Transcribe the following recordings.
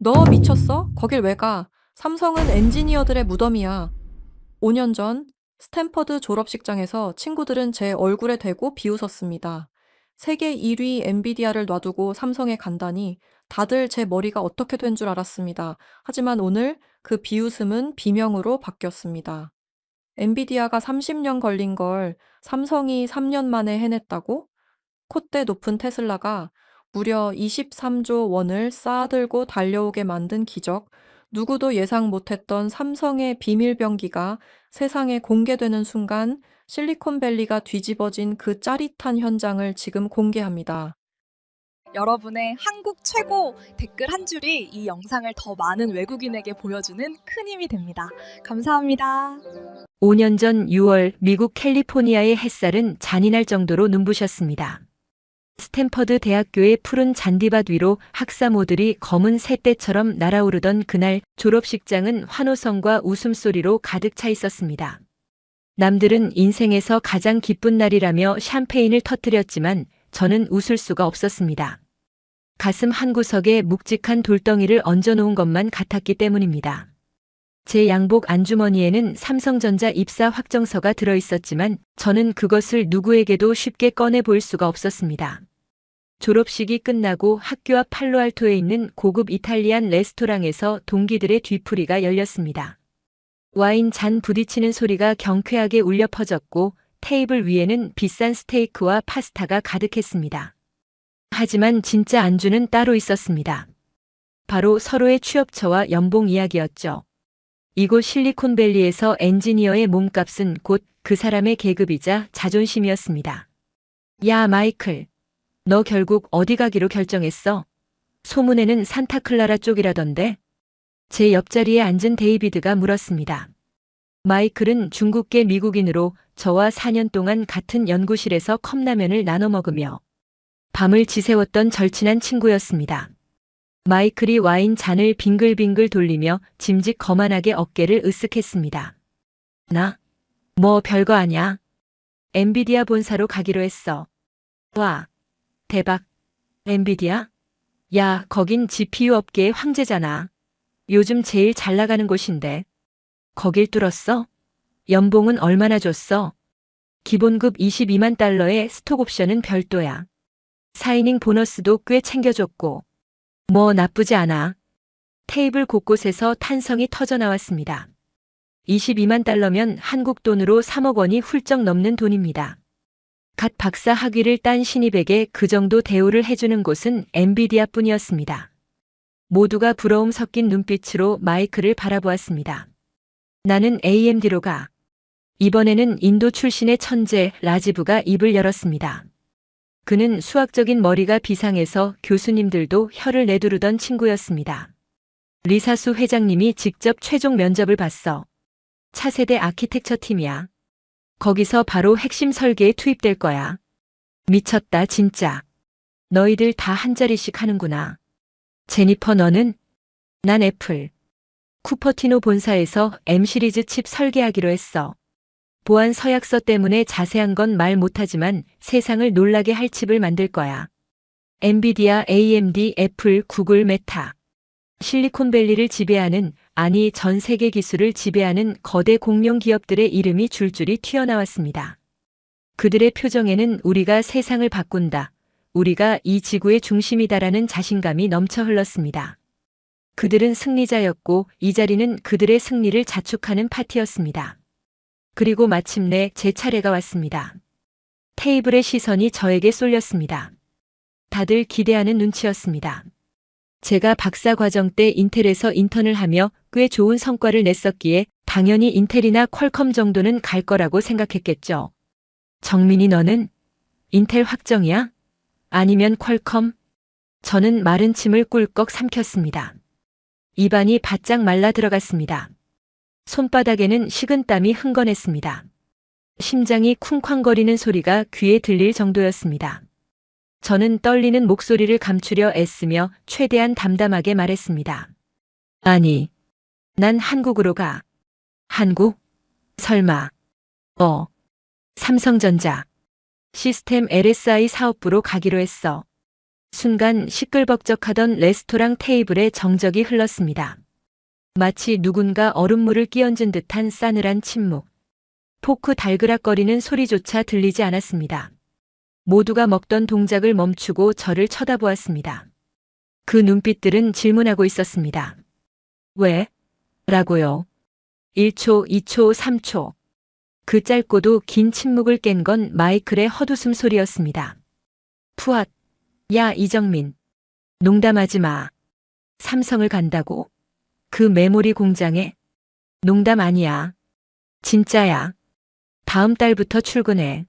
너 미쳤어? 거길 왜 가? 삼성은 엔지니어들의 무덤이야. 5년 전 스탠퍼드 졸업식장에서 친구들은 제 얼굴에 대고 비웃었습니다. 세계 1위 엔비디아를 놔두고 삼성에 간다니 다들 제 머리가 어떻게 된 줄 알았습니다. 하지만 오늘 그 비웃음은 비명으로 바뀌었습니다. 엔비디아가 30년 걸린 걸 삼성이 3년 만에 해냈다고? 콧대 높은 테슬라가 무려 23조 원을 쌓아들고 달려오게 만든 기적, 누구도 예상 못했던 삼성의 비밀병기가 세상에 공개되는 순간 실리콘밸리가 뒤집어진 그 짜릿한 현장을 지금 공개합니다. 여러분의 한국 최고 댓글 한 줄이 이 영상을 더 많은 외국인에게 보여주는 큰 힘이 됩니다. 감사합니다. 5년 전 6월 미국 캘리포니아의 햇살은 잔인할 정도로 눈부셨습니다. 스탠퍼드 대학교의 푸른 잔디밭 위로 학사모들이 검은 새떼처럼 날아오르던 그날 졸업식장은 환호성과 웃음소리로 가득 차 있었습니다. 남들은 인생에서 가장 기쁜 날이라며 샴페인을 터뜨렸지만 저는 웃을 수가 없었습니다. 가슴 한구석에 묵직한 돌덩이를 얹어놓은 것만 같았기 때문입니다. 제 양복 안주머니에는 삼성전자 입사 확정서가 들어있었지만 저는 그것을 누구에게도 쉽게 꺼내 보일 수가 없었습니다. 졸업식이 끝나고 학교 앞 팔로알토에 있는 고급 이탈리안 레스토랑에서 동기들의 뒤풀이가 열렸습니다. 와인 잔 부딪히는 소리가 경쾌하게 울려 퍼졌고 테이블 위에는 비싼 스테이크와 파스타가 가득했습니다. 하지만 진짜 안주는 따로 있었습니다. 바로 서로의 취업처와 연봉 이야기였죠. 이곳 실리콘밸리에서 엔지니어의 몸값은 곧 그 사람의 계급이자 자존심이었습니다. 야, 마이클. 너 결국 어디 가기로 결정했어? 소문에는 산타클라라 쪽이라던데? 제 옆자리에 앉은 데이비드가 물었습니다. 마이클은 중국계 미국인으로 저와 4년 동안 같은 연구실에서 컵라면을 나눠 먹으며 밤을 지새웠던 절친한 친구였습니다. 마이클이 와인 잔을 빙글빙글 돌리며 짐짓 거만하게 어깨를 으쓱했습니다. 나? 뭐 별거 아냐. 엔비디아 본사로 가기로 했어. 와, 대박. 엔비디아? 야, 거긴 GPU 업계의 황제잖아. 요즘 제일 잘 나가는 곳인데. 거길 뚫었어? 연봉은 얼마나 줬어? 기본급 22만 달러에 스톡 옵션은 별도야. 사이닝 보너스도 꽤 챙겨줬고. 뭐 나쁘지 않아. 테이블 곳곳에서 탄성이 터져 나왔습니다. 22만 달러면 한국 돈으로 3억 원이 훌쩍 넘는 돈입니다. 갓 박사 학위를 딴 신입에게 그 정도 대우를 해주는 곳은 엔비디아 뿐이었습니다. 모두가 부러움 섞인 눈빛으로 마이크를 바라보았습니다. 나는 AMD로 가. 이번에는 인도 출신의 천재 라지브가 입을 열었습니다. 그는 수학적인 머리가 비상해서 교수님들도 혀를 내두르던 친구였습니다. 리사수 회장님이 직접 최종 면접을 봤어. 차세대 아키텍처 팀이야. 거기서 바로 핵심 설계에 투입될 거야. 미쳤다 진짜. 너희들 다 한 자리씩 하는구나. 제니퍼 너는? 난 애플. 쿠퍼티노 본사에서 M 시리즈 칩 설계하기로 했어. 보안 서약서 때문에 자세한 건 말 못하지만 세상을 놀라게 할 칩을 만들 거야. 엔비디아, AMD, 애플, 구글, 메타. 실리콘밸리를 지배하는, 아니 전 세계 기술을 지배하는 거대 공룡 기업들의 이름이 줄줄이 튀어나왔습니다. 그들의 표정에는 우리가 세상을 바꾼다. 우리가 이 지구의 중심이다라는 자신감이 넘쳐 흘렀습니다. 그들은 승리자였고 이 자리는 그들의 승리를 자축하는 파티였습니다. 그리고 마침내 제 차례가 왔습니다. 테이블의 시선이 저에게 쏠렸습니다. 다들 기대하는 눈치였습니다. 제가 박사 과정 때 인텔에서 인턴을 하며 꽤 좋은 성과를 냈었기에 당연히 인텔이나 퀄컴 정도는 갈 거라고 생각했겠죠. 정민이 너는? 인텔 확정이야? 아니면 퀄컴? 저는 마른 침을 꿀꺽 삼켰습니다. 입안이 바짝 말라 들어갔습니다. 손바닥에는 식은땀이 흥건했습니다. 심장이 쿵쾅거리는 소리가 귀에 들릴 정도였습니다. 저는 떨리는 목소리를 감추려 애쓰며 최대한 담담하게 말했습니다. 아니, 난 한국으로 가. 한국? 설마. 삼성전자. 시스템 LSI 사업부로 가기로 했어. 순간 시끌벅적하던 레스토랑 테이블에 정적이 흘렀습니다. 마치 누군가 얼음물을 끼얹은 듯한 싸늘한 침묵. 포크 달그락거리는 소리조차 들리지 않았습니다. 모두가 먹던 동작을 멈추고 저를 쳐다보았습니다. 그 눈빛들은 질문하고 있었습니다. 왜? 라고요. 1초, 2초, 3초. 그 짧고도 긴 침묵을 깬 건 마이클의 헛웃음 소리였습니다. 푸앗. 야, 이정민. 농담하지 마. 삼성을 간다고? 그 메모리 공장에? 농담 아니야. 진짜야. 다음 달부터 출근해.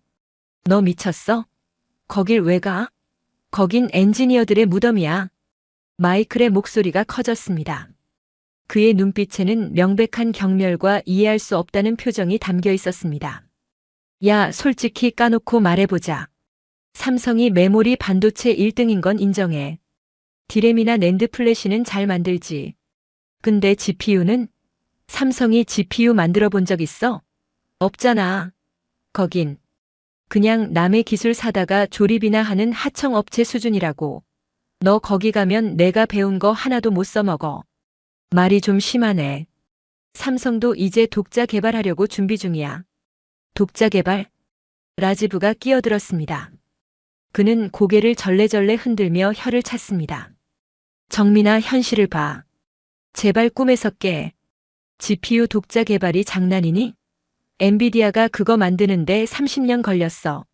너 미쳤어? 거길 왜 가? 거긴 엔지니어들의 무덤이야. 마이클의 목소리가 커졌습니다. 그의 눈빛에는 명백한 경멸과 이해할 수 없다는 표정이 담겨 있었습니다. 야, 솔직히 까놓고 말해보자. 삼성이 메모리 반도체 1등인 건 인정해. 디램이나 낸드 플래시는 잘 만들지. 근데 GPU는? 삼성이 GPU 만들어 본 적 있어? 없잖아. 거긴 그냥 남의 기술 사다가 조립이나 하는 하청업체 수준이라고. 너 거기 가면 내가 배운 거 하나도 못 써먹어. 말이 좀 심하네. 삼성도 이제 독자 개발하려고 준비 중이야. 독자 개발? 라지브가 끼어들었습니다. 그는 고개를 절레절레 흔들며 혀를 찼습니다. 정민아, 현실을 봐. 제발 꿈에서 깨. GPU 독자 개발이 장난이니? 엔비디아가 그거 만드는데 30년 걸렸어.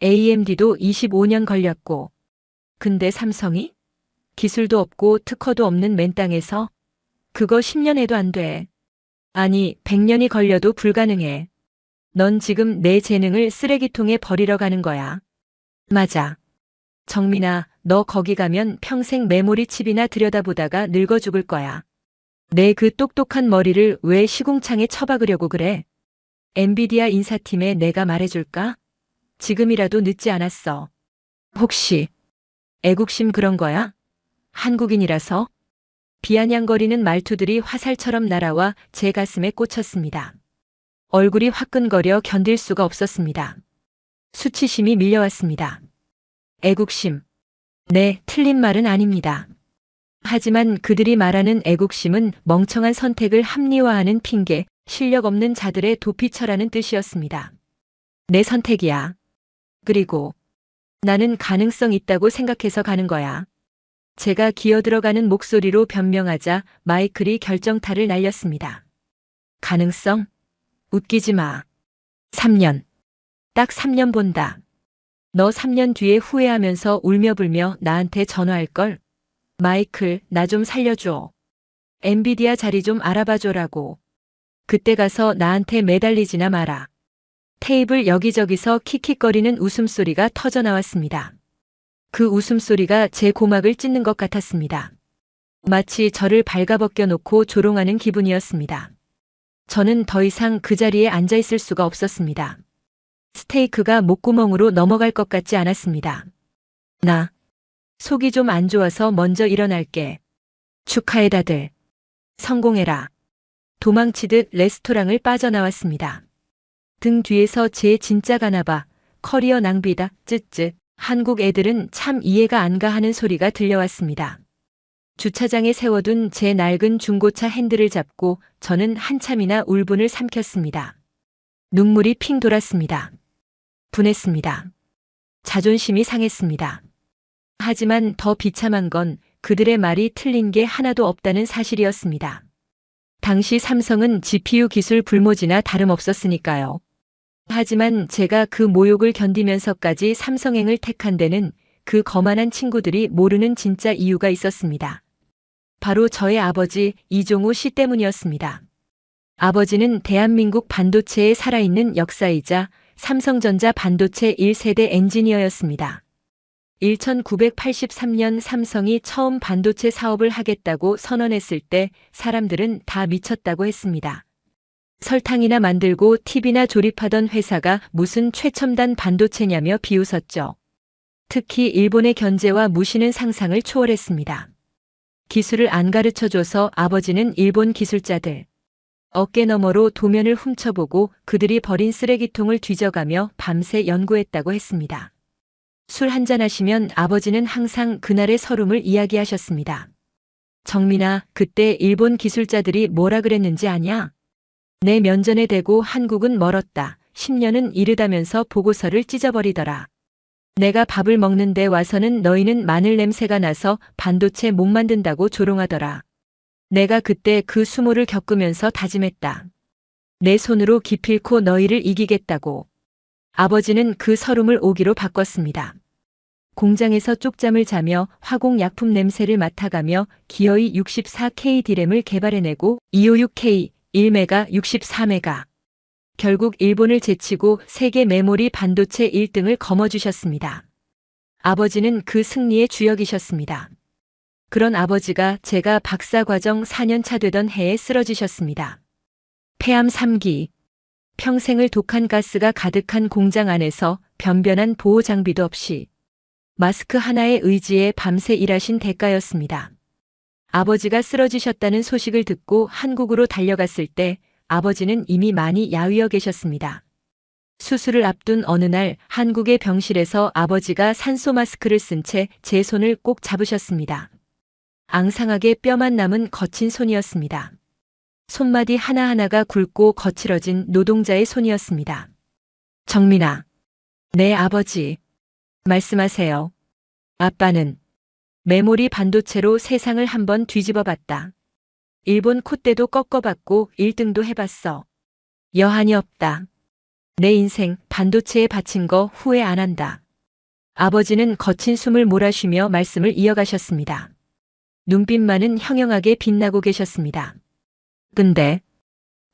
AMD도 25년 걸렸고. 근데 삼성이? 기술도 없고 특허도 없는 맨 땅에서? 그거 10년 해도 안 돼. 아니, 100년이 걸려도 불가능해. 넌 지금 내 재능을 쓰레기통에 버리러 가는 거야. 맞아. 정민아, 너 거기 가면 평생 메모리 칩이나 들여다보다가 늙어 죽을 거야. 내 그 똑똑한 머리를 왜 시궁창에 처박으려고 그래? 엔비디아 인사팀에 내가 말해줄까? 지금이라도 늦지 않았어. 혹시 애국심 그런 거야? 한국인이라서? 비아냥거리는 말투들이 화살처럼 날아와 제 가슴에 꽂혔습니다. 얼굴이 화끈거려 견딜 수가 없었습니다. 수치심이 밀려왔습니다. 애국심. 네, 틀린 말은 아닙니다. 하지만 그들이 말하는 애국심은 멍청한 선택을 합리화하는 핑계, 실력 없는 자들의 도피처라는 뜻이었습니다. 내 선택이야. 그리고 나는 가능성 있다고 생각해서 가는 거야. 제가 기어들어가는 목소리로 변명하자 마이클이 결정타를 날렸습니다. 가능성? 웃기지 마. 3년. 딱 3년 본다. 너 3년 뒤에 후회하면서 울며불며 나한테 전화할걸? 마이클, 나 좀 살려줘. 엔비디아 자리 좀 알아봐줘라고. 그때 가서 나한테 매달리지나 마라. 테이블 여기저기서 킥킥거리는 웃음소리가 터져나왔습니다. 그 웃음소리가 제 고막을 찢는 것 같았습니다. 마치 저를 발가벗겨 놓고 조롱하는 기분이었습니다. 저는 더 이상 그 자리에 앉아 있을 수가 없었습니다. 스테이크가 목구멍으로 넘어갈 것 같지 않았습니다. 나 속이 좀 안 좋아서 먼저 일어날게. 축하해 다들. 성공해라. 도망치듯 레스토랑을 빠져나왔습니다. 등 뒤에서 제 진짜 가나봐. 커리어 낭비다. 쯧쯧. 한국 애들은 참 이해가 안 가 하는 소리가 들려왔습니다. 주차장에 세워둔 제 낡은 중고차 핸들을 잡고 저는 한참이나 울분을 삼켰습니다. 눈물이 핑 돌았습니다. 분했습니다. 자존심이 상했습니다. 하지만 더 비참한 건 그들의 말이 틀린 게 하나도 없다는 사실이었습니다. 당시 삼성은 GPU 기술 불모지나 다름없었으니까요. 하지만 제가 그 모욕을 견디면서까지 삼성행을 택한 데는 그 거만한 친구들이 모르는 진짜 이유가 있었습니다. 바로 저의 아버지 이종우 씨 때문이었습니다. 아버지는 대한민국 반도체의 살아있는 역사이자 삼성전자 반도체 1세대 엔지니어였습니다. 1983년 삼성이 처음 반도체 사업을 하겠다고 선언했을 때 사람들은 다 미쳤다고 했습니다. 설탕이나 만들고 TV나 조립하던 회사가 무슨 최첨단 반도체냐며 비웃었죠. 특히 일본의 견제와 무시는 상상을 초월했습니다. 기술을 안 가르쳐줘서 아버지는 일본 기술자들 어깨 너머로 도면을 훔쳐보고 그들이 버린 쓰레기통을 뒤져가며 밤새 연구했다고 했습니다. 술 한잔 하시면 아버지는 항상 그날의 서름을 이야기하셨습니다. 정민아, 그때 일본 기술자들이 뭐라 그랬는지 아냐? 내 면전에 대고 한국은 멀었다. 10년은 이르다면서 보고서를 찢어버리더라. 내가 밥을 먹는데 와서는 너희는 마늘 냄새가 나서 반도체 못 만든다고 조롱하더라. 내가 그때 그 수모를 겪으면서 다짐했다. 내 손으로 기필코 너희를 이기겠다고. 아버지는 그 서름을 오기로 바꿨습니다. 공장에서 쪽잠을 자며 화공약품 냄새를 맡아가며 기어이 64K 디램을 개발해내고 256K, 1메가, 64메가. 결국 일본을 제치고 세계 메모리 반도체 1등을 거머쥐셨습니다. 아버지는 그 승리의 주역이셨습니다. 그런 아버지가 제가 박사과정 4년차 되던 해에 쓰러지셨습니다. 폐암 3기. 평생을 독한 가스가 가득한 공장 안에서 변변한 보호 장비도 없이 마스크 하나의 의지에 밤새 일하신 대가였습니다. 아버지가 쓰러지셨다는 소식을 듣고 한국으로 달려갔을 때 아버지는 이미 많이 야위어 계셨습니다. 수술을 앞둔 어느 날 한국의 병실에서 아버지가 산소 마스크를 쓴 채 제 손을 꼭 잡으셨습니다. 앙상하게 뼈만 남은 거친 손이었습니다. 손마디 하나하나가 굵고 거칠어진 노동자의 손이었습니다. 정민아, 내 아버지. 말씀하세요. 아빠는 메모리 반도체로 세상을 한번 뒤집어 봤다. 일본 콧대도 꺾어봤고 1등도 해봤어. 여한이 없다. 내 인생 반도체에 바친 거 후회 안 한다. 아버지는 거친 숨을 몰아쉬며 말씀을 이어가셨습니다. 눈빛만은 형형하게 빛나고 계셨습니다. 근데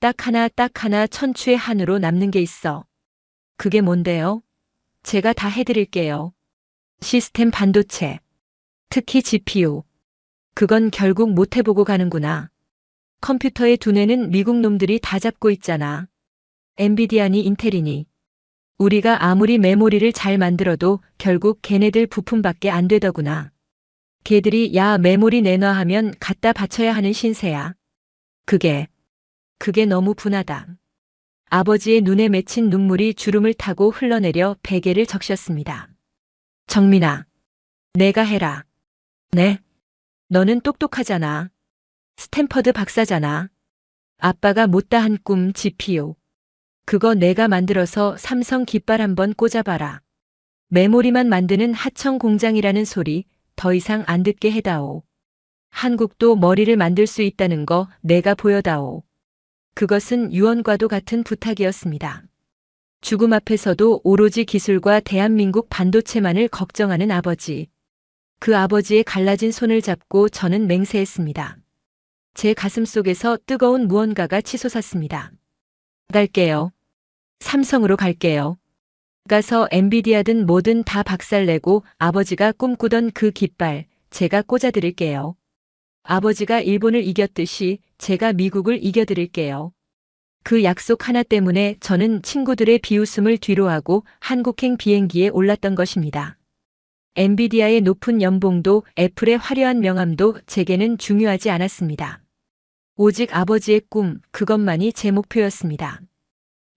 딱 하나 천추의 한으로 남는 게 있어. 그게 뭔데요? 제가 다 해드릴게요. 시스템 반도체. 특히 GPU. 그건 결국 못 해보고 가는구나. 컴퓨터의 두뇌는 미국 놈들이 다 잡고 있잖아. 엔비디아니 인텔이니. 우리가 아무리 메모리를 잘 만들어도 결국 걔네들 부품밖에 안 되더구나. 걔들이 야 메모리 내놔 하면 갖다 바쳐야 하는 신세야. 그게 너무 분하다. 아버지의 눈에 맺힌 눈물이 주름을 타고 흘러내려 베개를 적셨습니다. 정민아, 내가 해라. 네? 너는 똑똑하잖아. 스탠퍼드 박사잖아. 아빠가 못다한 꿈 GPU. 그거 내가 만들어서 삼성 깃발 한번 꽂아봐라. 메모리만 만드는 하청 공장이라는 소리 더 이상 안 듣게 해다오. 한국도 머리를 만들 수 있다는 거 내가 보여다오. 그것은 유언과도 같은 부탁이었습니다. 죽음 앞에서도 오로지 기술과 대한민국 반도체만을 걱정하는 아버지. 그 아버지의 갈라진 손을 잡고 저는 맹세했습니다. 제 가슴 속에서 뜨거운 무언가가 치솟았습니다. 갈게요. 삼성으로 갈게요. 가서 엔비디아든 뭐든 다 박살내고 아버지가 꿈꾸던 그 깃발 제가 꽂아드릴게요. 아버지가 일본을 이겼듯이 제가 미국을 이겨드릴게요. 그 약속 하나 때문에 저는 친구들의 비웃음을 뒤로하고 한국행 비행기에 올랐던 것입니다. 엔비디아의 높은 연봉도 애플의 화려한 명함도 제게는 중요하지 않았습니다. 오직 아버지의 꿈, 그것만이 제 목표였습니다.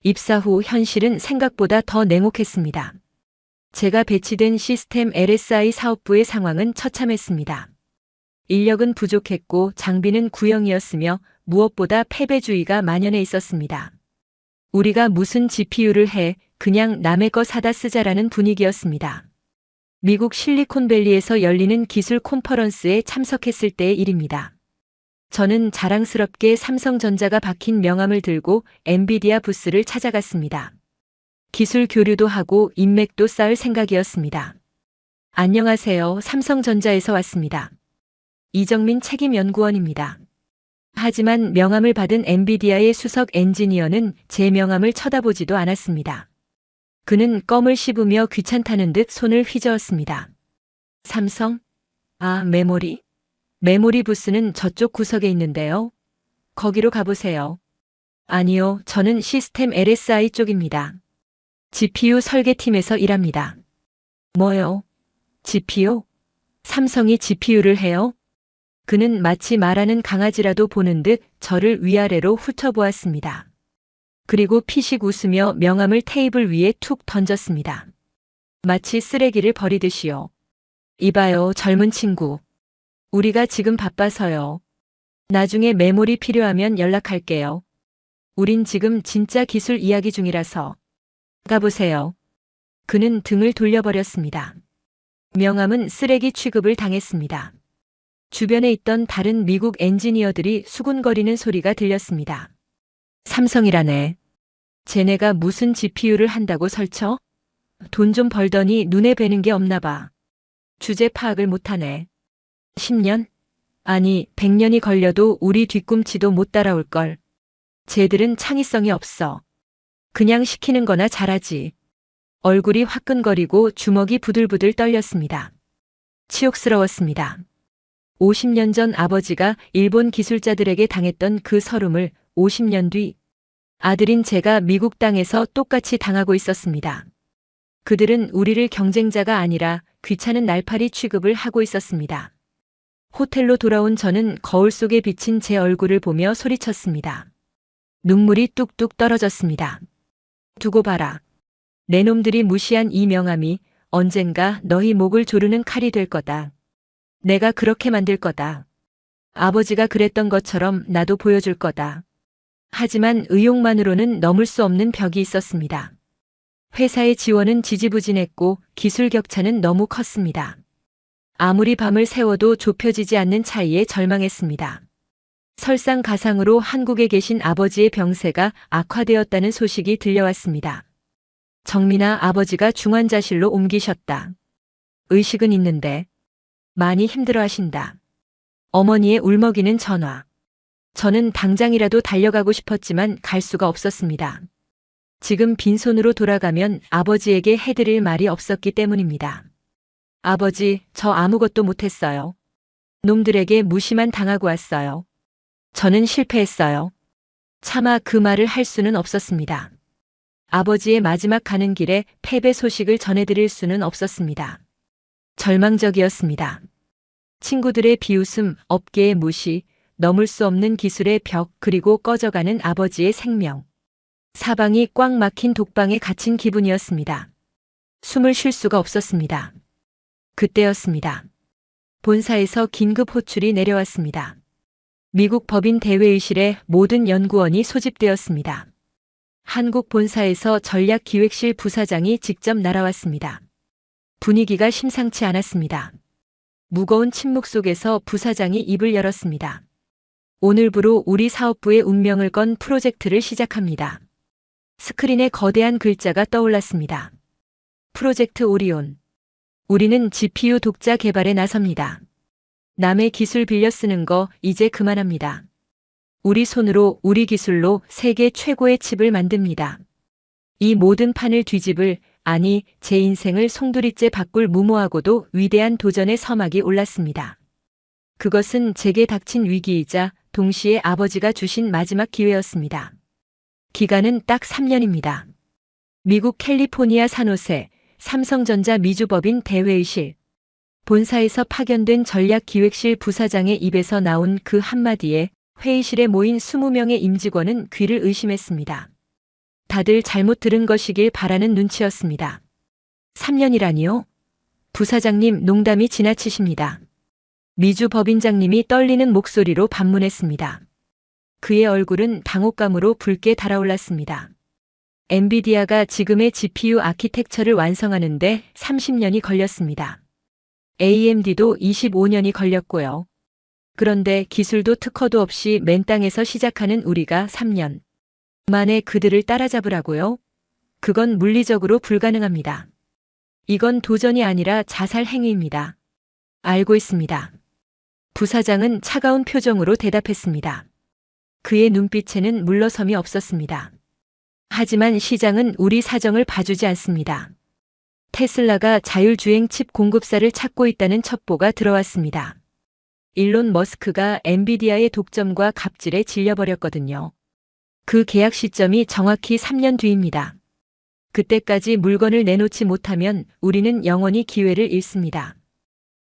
입사 후 현실은 생각보다 더 냉혹했습니다. 제가 배치된 시스템 LSI 사업부의 상황은 처참했습니다. 인력은 부족했고 장비는 구형이었으며 무엇보다 패배주의가 만연해 있었습니다. 우리가 무슨 GPU를 해 그냥 남의 거 사다 쓰자라는 분위기였습니다. 미국 실리콘밸리에서 열리는 기술 콘퍼런스에 참석했을 때의 일입니다. 저는 자랑스럽게 삼성전자가 박힌 명함을 들고 엔비디아 부스를 찾아갔습니다. 기술 교류도 하고 인맥도 쌓을 생각이었습니다. 안녕하세요. 삼성전자에서 왔습니다. 이정민 책임연구원입니다. 하지만 명함을 받은 엔비디아의 수석 엔지니어는 제 명함을 쳐다보지도 않았습니다. 그는 껌을 씹으며 귀찮다는 듯 손을 휘저었습니다. 삼성? 아, 메모리. 메모리 부스는 저쪽 구석에 있는데요. 거기로 가보세요. 아니요, 저는 시스템 LSI 쪽입니다. GPU 설계팀에서 일합니다. 뭐요? GPU? 삼성이 GPU를 해요? 그는 마치 말하는 강아지라도 보는 듯 저를 위아래로 훑어보았습니다. 그리고 피식 웃으며 명함을 테이블 위에 툭 던졌습니다. 마치 쓰레기를 버리듯이요. 이봐요, 젊은 친구. 우리가 지금 바빠서요. 나중에 메모리 필요하면 연락할게요. 우린 지금 진짜 기술 이야기 중이라서. 가보세요. 그는 등을 돌려버렸습니다. 명함은 쓰레기 취급을 당했습니다. 주변에 있던 다른 미국 엔지니어들이 수군거리는 소리가 들렸습니다. 삼성이라네. 쟤네가 무슨 GPU를 한다고 설쳐? 돈 좀 벌더니 눈에 뵈는 게 없나 봐. 주제 파악을 못하네. 10년? 아니, 100년이 걸려도 우리 뒤꿈치도 못 따라올걸. 쟤들은 창의성이 없어. 그냥 시키는 거나 잘하지. 얼굴이 화끈거리고 주먹이 부들부들 떨렸습니다. 치욕스러웠습니다. 50년 전 아버지가 일본 기술자들에게 당했던 그 서름을 50년 뒤 아들인 제가 미국 땅에서 똑같이 당하고 있었습니다. 그들은 우리를 경쟁자가 아니라 귀찮은 날파리 취급을 하고 있었습니다. 호텔로 돌아온 저는 거울 속에 비친 제 얼굴을 보며 소리쳤습니다. 눈물이 뚝뚝 떨어졌습니다. 두고 봐라. 내 놈들이 무시한 이 명함이 언젠가 너희 목을 조르는 칼이 될 거다. 내가 그렇게 만들 거다. 아버지가 그랬던 것처럼 나도 보여줄 거다. 하지만 의욕만으로는 넘을 수 없는 벽이 있었습니다. 회사의 지원은 지지부진했고 기술 격차는 너무 컸습니다. 아무리 밤을 새워도 좁혀지지 않는 차이에 절망했습니다. 설상가상으로 한국에 계신 아버지의 병세가 악화되었다는 소식이 들려왔습니다. 정민아, 아버지가 중환자실로 옮기셨다. 의식은 있는데 많이 힘들어하신다. 어머니의 울먹이는 전화. 저는 당장이라도 달려가고 싶었지만 갈 수가 없었습니다. 지금 빈손으로 돌아가면 아버지에게 해드릴 말이 없었기 때문입니다. 아버지, 저 아무것도 못했어요. 놈들에게 무시만 당하고 왔어요. 저는 실패했어요. 차마 그 말을 할 수는 없었습니다. 아버지의 마지막 가는 길에 패배 소식을 전해드릴 수는 없었습니다. 절망적이었습니다. 친구들의 비웃음, 업계의 무시, 넘을 수 없는 기술의 벽, 그리고 꺼져가는 아버지의 생명. 사방이 꽉 막힌 독방에 갇힌 기분이었습니다. 숨을 쉴 수가 없었습니다. 그때였습니다. 본사에서 긴급 호출이 내려왔습니다. 미국 법인 대회의실에 모든 연구원이 소집되었습니다. 한국 본사에서 전략기획실 부사장이 직접 날아왔습니다. 분위기가 심상치 않았습니다. 무거운 침묵 속에서 부사장이 입을 열었습니다. 오늘부로 우리 사업부의 운명을 건 프로젝트를 시작합니다. 스크린에 거대한 글자가 떠올랐습니다. 프로젝트 오리온. 우리는 GPU 독자 개발에 나섭니다. 남의 기술 빌려 쓰는 거 이제 그만합니다. 우리 손으로 우리 기술로 세계 최고의 칩을 만듭니다. 이 모든 판을 뒤집을, 아니 제 인생을 송두리째 바꿀 무모하고도 위대한 도전의 서막이 올랐습니다. 그것은 제게 닥친 위기이자 동시에 아버지가 주신 마지막 기회였습니다. 기간은 딱 3년입니다. 미국 캘리포니아 산호세 삼성전자 미주법인 대회의실. 본사에서 파견된 전략기획실 부사장의 입에서 나온 그 한마디에 회의실에 모인 20명의 임직원은 귀를 의심했습니다. 다들 잘못 들은 것이길 바라는 눈치였습니다. 3년이라니요? 부사장님, 농담이 지나치십니다. 미주 법인장님이 떨리는 목소리로 반문했습니다. 그의 얼굴은 당혹감으로 붉게 달아올랐습니다. 엔비디아가 지금의 GPU 아키텍처를 완성하는데 30년이 걸렸습니다. AMD도 25년이 걸렸고요. 그런데 기술도 특허도 없이 맨 땅에서 시작하는 우리가 3년 만에 그들을 따라잡으라고요? 그건 물리적으로 불가능합니다. 이건 도전이 아니라 자살 행위입니다. 알고 있습니다. 부사장은 차가운 표정으로 대답했습니다. 그의 눈빛에는 물러섬이 없었습니다. 하지만 시장은 우리 사정을 봐주지 않습니다. 테슬라가 자율주행 칩 공급사를 찾고 있다는 첩보가 들어왔습니다. 일론 머스크가 엔비디아의 독점과 갑질에 질려버렸거든요. 그 계약 시점이 정확히 3년 뒤입니다. 그때까지 물건을 내놓지 못하면 우리는 영원히 기회를 잃습니다.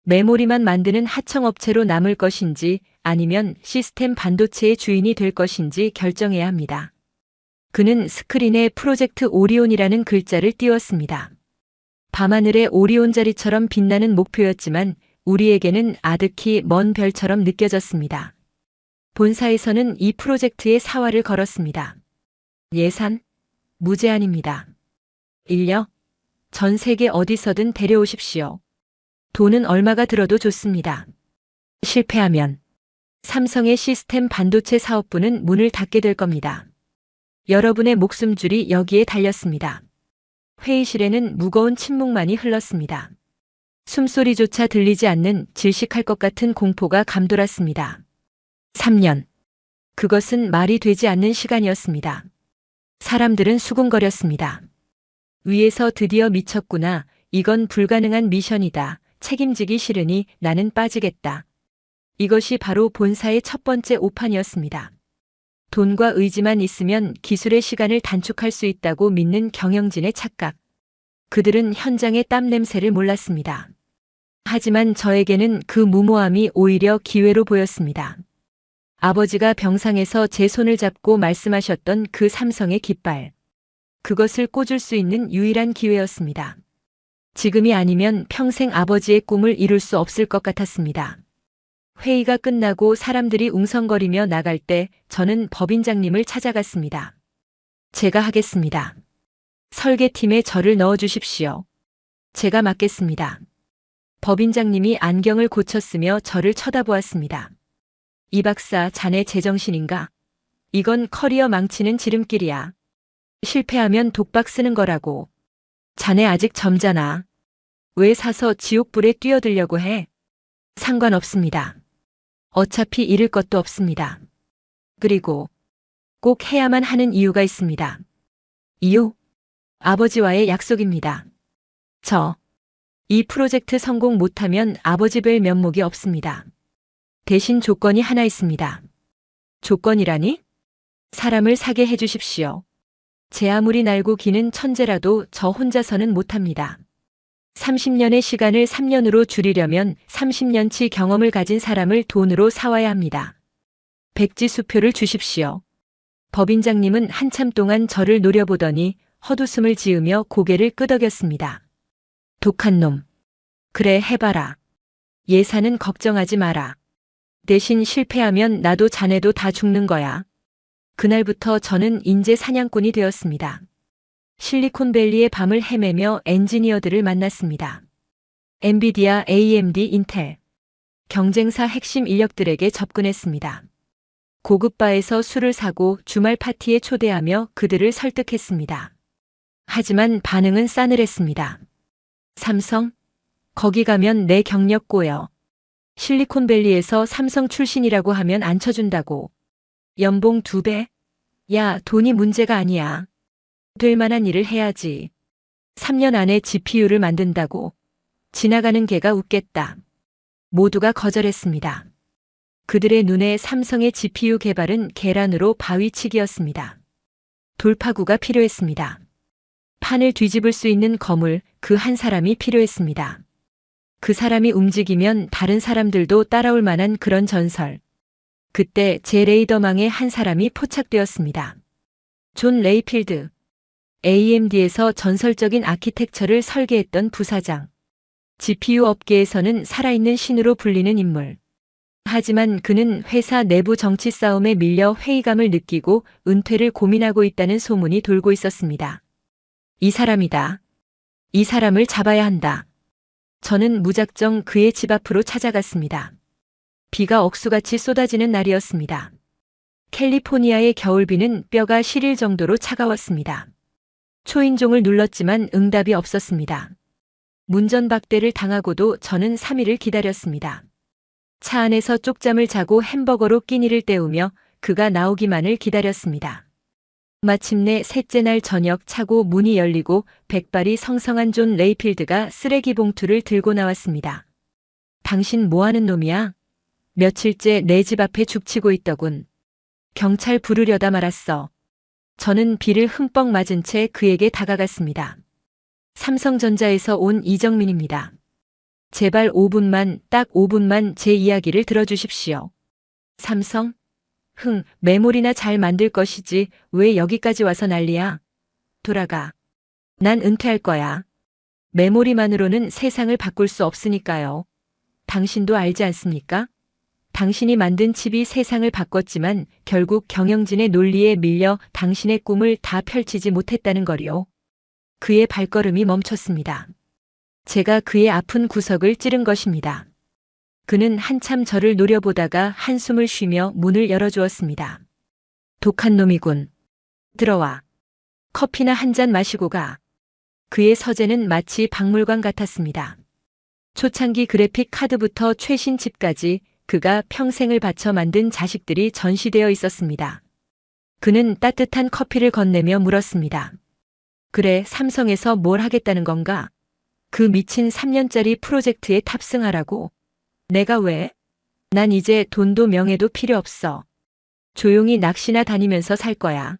메모리만 만드는 하청업체로 남을 것인지 아니면 시스템 반도체의 주인이 될 것인지 결정해야 합니다. 그는 스크린에 프로젝트 오리온이라는 글자를 띄웠습니다. 밤하늘의 오리온자리처럼 빛나는 목표였지만 우리에게는 아득히 먼 별처럼 느껴졌습니다. 본사에서는 이 프로젝트에 사활을 걸었습니다. 예산? 무제한입니다. 인력? 전 세계 어디서든 데려오십시오. 돈은 얼마가 들어도 좋습니다. 실패하면 삼성의 시스템 반도체 사업부는 문을 닫게 될 겁니다. 여러분의 목숨줄이 여기에 달렸습니다. 회의실에는 무거운 침묵만이 흘렀습니다. 숨소리조차 들리지 않는 질식할 것 같은 공포가 감돌았습니다. 3년. 그것은 말이 되지 않는 시간이었습니다. 사람들은 수군거렸습니다. 위에서 드디어 미쳤구나. 이건 불가능한 미션이다. 책임지기 싫으니 나는 빠지겠다. 이것이 바로 본사의 첫 번째 오판이었습니다. 돈과 의지만 있으면 기술의 시간을 단축할 수 있다고 믿는 경영진의 착각. 그들은 현장의 땀 냄새를 몰랐습니다. 하지만 저에게는 그 무모함이 오히려 기회로 보였습니다. 아버지가 병상에서 제 손을 잡고 말씀하셨던 그 삼성의 깃발. 그것을 꽂을 수 있는 유일한 기회였습니다. 지금이 아니면 평생 아버지의 꿈을 이룰 수 없을 것 같았습니다. 회의가 끝나고 사람들이 웅성거리며 나갈 때 저는 법인장님을 찾아갔습니다. 제가 하겠습니다. 설계팀에 저를 넣어주십시오. 제가 맡겠습니다. 법인장님이 안경을 고쳤으며 저를 쳐다보았습니다. 이 박사, 자네 제정신인가? 이건 커리어 망치는 지름길이야. 실패하면 독박 쓰는 거라고. 자네 아직 젊잖아. 왜 사서 지옥불에 뛰어들려고 해? 상관없습니다. 어차피 잃을 것도 없습니다. 그리고 꼭 해야만 하는 이유가 있습니다. 이유? 아버지와의 약속입니다. 이 프로젝트 성공 못하면 아버지 뵐 면목이 없습니다. 대신 조건이 하나 있습니다. 조건이라니? 사람을 사게 해주십시오. 제 아무리 날고 기는 천재라도 저 혼자서는 못합니다. 30년의 시간을 3년으로 줄이려면 30년치 경험을 가진 사람을 돈으로 사와야 합니다. 백지수표를 주십시오. 법인장님은 한참 동안 저를 노려보더니 헛웃음을 지으며 고개를 끄덕였습니다. 독한 놈. 그래, 해봐라. 예산은 걱정하지 마라. 대신 실패하면 나도 자네도 다 죽는 거야. 그날부터 저는 인재 사냥꾼이 되었습니다. 실리콘밸리의 밤을 헤매며 엔지니어들을 만났습니다. 엔비디아, AMD, 인텔. 경쟁사 핵심 인력들에게 접근했습니다. 고급 바에서 술을 사고 주말 파티에 초대하며 그들을 설득했습니다. 하지만 반응은 싸늘했습니다. 삼성? 거기 가면 내 경력 꼬여. 실리콘밸리에서 삼성 출신이라고 하면 안 쳐준다고. 연봉 2배? 야, 돈이 문제가 아니야. 될 만한 일을 해야지. 3년 안에 GPU를 만든다고. 지나가는 개가 웃겠다. 모두가 거절했습니다. 그들의 눈에 삼성의 GPU 개발은 계란으로 바위치기였습니다. 돌파구가 필요했습니다. 판을 뒤집을 수 있는 거물, 그 한 사람이 필요했습니다. 그 사람이 움직이면 다른 사람들도 따라올 만한 그런 전설. 그때 제 레이더망에 한 사람이 포착되었습니다. 존 레이필드. AMD에서 전설적인 아키텍처를 설계했던 부사장. GPU 업계에서는 살아있는 신으로 불리는 인물. 하지만 그는 회사 내부 정치 싸움에 밀려 회의감을 느끼고 은퇴를 고민하고 있다는 소문이 돌고 있었습니다. 이 사람이다. 이 사람을 잡아야 한다. 저는 무작정 그의 집 앞으로 찾아갔습니다. 비가 억수같이 쏟아지는 날이었습니다. 캘리포니아의 겨울비는 뼈가 시릴 정도로 차가웠습니다. 초인종을 눌렀지만 응답이 없었습니다. 문전박대를 당하고도 저는 3일을 기다렸습니다. 차 안에서 쪽잠을 자고 햄버거로 끼니를 때우며 그가 나오기만을 기다렸습니다. 마침내 셋째 날 저녁 차고 문이 열리고 백발이 성성한 존 레이필드가 쓰레기 봉투를 들고 나왔습니다. 당신 뭐하는 놈이야? 며칠째 내 집 앞에 죽치고 있더군. 경찰 부르려다 말았어. 저는 비를 흠뻑 맞은 채 그에게 다가갔습니다. 삼성전자에서 온 이정민입니다. 제발 5분만, 딱 5분만 제 이야기를 들어주십시오. 삼성? 메모리나 잘 만들 것이지 왜 여기까지 와서 난리야? 돌아가. 난 은퇴할 거야. 메모리만으로는 세상을 바꿀 수 없으니까요. 당신도 알지 않습니까? 당신이 만든 칩이 세상을 바꿨지만 결국 경영진의 논리에 밀려 당신의 꿈을 다 펼치지 못했다는 거리요. 그의 발걸음이 멈췄습니다. 제가 그의 아픈 구석을 찌른 것입니다. 그는 한참 저를 노려보다가 한숨을 쉬며 문을 열어주었습니다. 독한 놈이군. 들어와. 커피나 한 잔 마시고 가. 그의 서재는 마치 박물관 같았습니다. 초창기 그래픽 카드부터 최신 칩까지 그가 평생을 바쳐 만든 자식들이 전시되어 있었습니다. 그는 따뜻한 커피를 건네며 물었습니다. 그래, 삼성에서 뭘 하겠다는 건가? 그 미친 3년짜리 프로젝트에 탑승하라고. 내가 왜? 난 이제 돈도 명예도 필요 없어. 조용히 낚시나 다니면서 살 거야.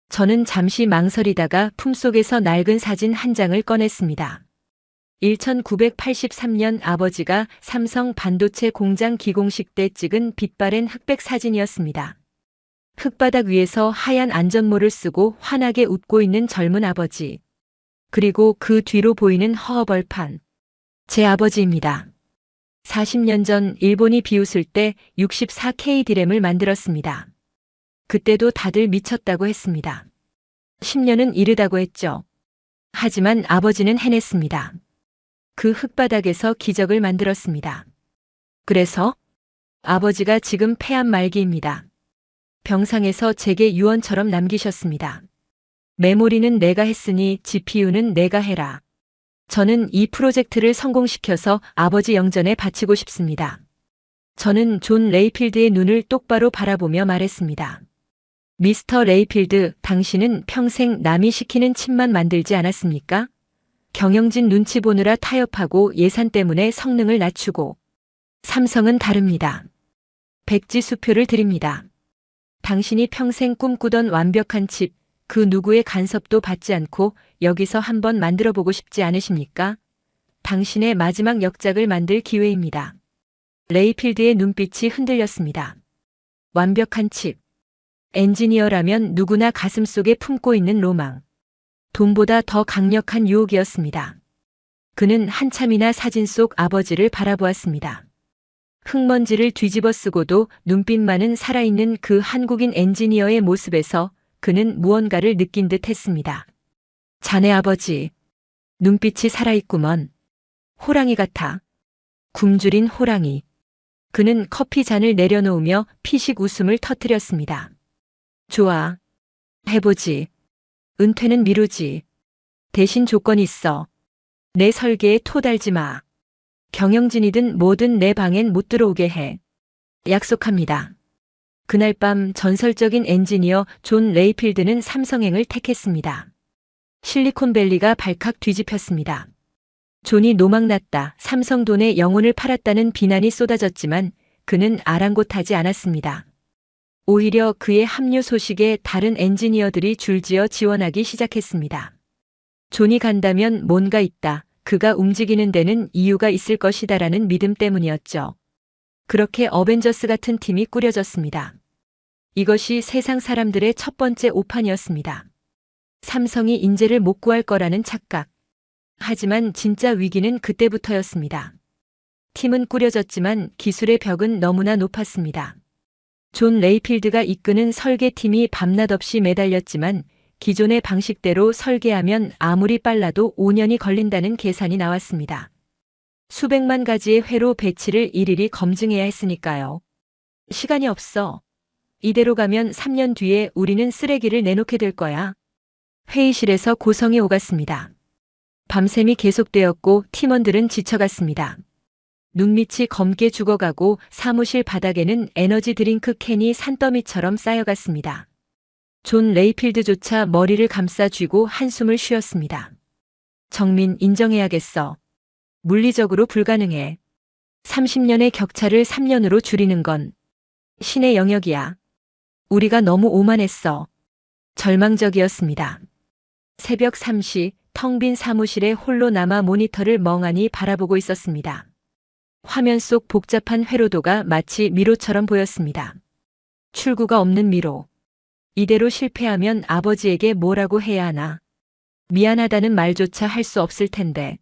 저는 잠시 망설이다가 품속에서 낡은 사진 한 장을 꺼냈습니다. 1983년 아버지가 삼성 반도체 공장 기공식 때 찍은 빛바랜 흑백 사진이었습니다. 흙바닥 위에서 하얀 안전모를 쓰고 환하게 웃고 있는 젊은 아버지. 그리고 그 뒤로 보이는 허허벌판. 제 아버지입니다. 40년 전 일본이 비웃을 때 64K 디램을 만들었습니다. 그때도 다들 미쳤다고 했습니다. 10년은 이르다고 했죠. 하지만 아버지는 해냈습니다. 그 흙바닥에서 기적을 만들었습니다. 그래서 아버지가 지금 폐암 말기입니다. 병상에서 제게 유언처럼 남기셨습니다. 메모리는 내가 했으니 GPU는 내가 해라. 저는 이 프로젝트를 성공시켜서 아버지 영전에 바치고 싶습니다. 저는 존 레이필드의 눈을 똑바로 바라보며 말했습니다. 미스터 레이필드, 당신은 평생 남이 시키는 칩만 만들지 않았습니까? 경영진 눈치 보느라 타협하고 예산 때문에 성능을 낮추고. 삼성은 다릅니다. 백지수표를 드립니다. 당신이 평생 꿈꾸던 완벽한 칩, 그 누구의 간섭도 받지 않고 여기서 한번 만들어보고 싶지 않으십니까? 당신의 마지막 역작을 만들 기회입니다. 레이필드의 눈빛이 흔들렸습니다. 완벽한 칩. 엔지니어라면 누구나 가슴속에 품고 있는 로망. 돈보다 더 강력한 유혹이었습니다. 그는 한참이나 사진 속 아버지를 바라보았습니다. 흙먼지를 뒤집어 쓰고도 눈빛만은 살아있는 그 한국인 엔지니어의 모습에서 그는 무언가를 느낀 듯 했습니다. 자네 아버지. 눈빛이 살아있구먼. 호랑이 같아. 굶주린 호랑이. 그는 커피 잔을 내려놓으며 피식 웃음을 터뜨렸습니다. 좋아. 해보지. 은퇴는 미루지. 대신 조건이 있어. 내 설계에 토 달지 마. 경영진이든 뭐든 내 방엔 못 들어오게 해. 약속합니다. 그날 밤 전설적인 엔지니어 존 레이필드는 삼성행을 택했습니다. 실리콘밸리가 발칵 뒤집혔습니다. 존이 노망났다. 삼성 돈에 영혼을 팔았다는 비난이 쏟아졌지만 그는 아랑곳하지 않았습니다. 오히려 그의 합류 소식에 다른 엔지니어들이 줄지어 지원하기 시작했습니다. 존이 간다면 뭔가 있다. 그가 움직이는 데는 이유가 있을 것이다라는 믿음 때문이었죠. 그렇게 어벤져스 같은 팀이 꾸려졌습니다. 이것이 세상 사람들의 첫 번째 오판이었습니다. 삼성이 인재를 못 구할 거라는 착각. 하지만 진짜 위기는 그때부터였습니다. 팀은 꾸려졌지만 기술의 벽은 너무나 높았습니다. 존 레이필드가 이끄는 설계팀이 밤낮 없이 매달렸지만 기존의 방식대로 설계하면 아무리 빨라도 5년이 걸린다는 계산이 나왔습니다. 수백만 가지의 회로 배치를 일일이 검증해야 했으니까요. 시간이 없어. 이대로 가면 3년 뒤에 우리는 쓰레기를 내놓게 될 거야. 회의실에서 고성이 오갔습니다. 밤샘이 계속되었고 팀원들은 지쳐갔습니다. 눈밑이 검게 죽어가고 사무실 바닥에는 에너지 드링크 캔이 산더미처럼 쌓여갔습니다. 존 레이필드조차 머리를 감싸 쥐고 한숨을 쉬었습니다. 정민, 인정해야겠어. 물리적으로 불가능해. 30년의 격차를 3년으로 줄이는 건 신의 영역이야. 우리가 너무 오만했어. 절망적이었습니다. 새벽 3시 텅 빈 사무실에 홀로 남아 모니터를 멍하니 바라보고 있었습니다. 화면 속 복잡한 회로도가 마치 미로처럼 보였습니다. 출구가 없는 미로. 이대로 실패하면 아버지에게 뭐라고 해야 하나. 미안하다는 말조차 할 수 없을 텐데.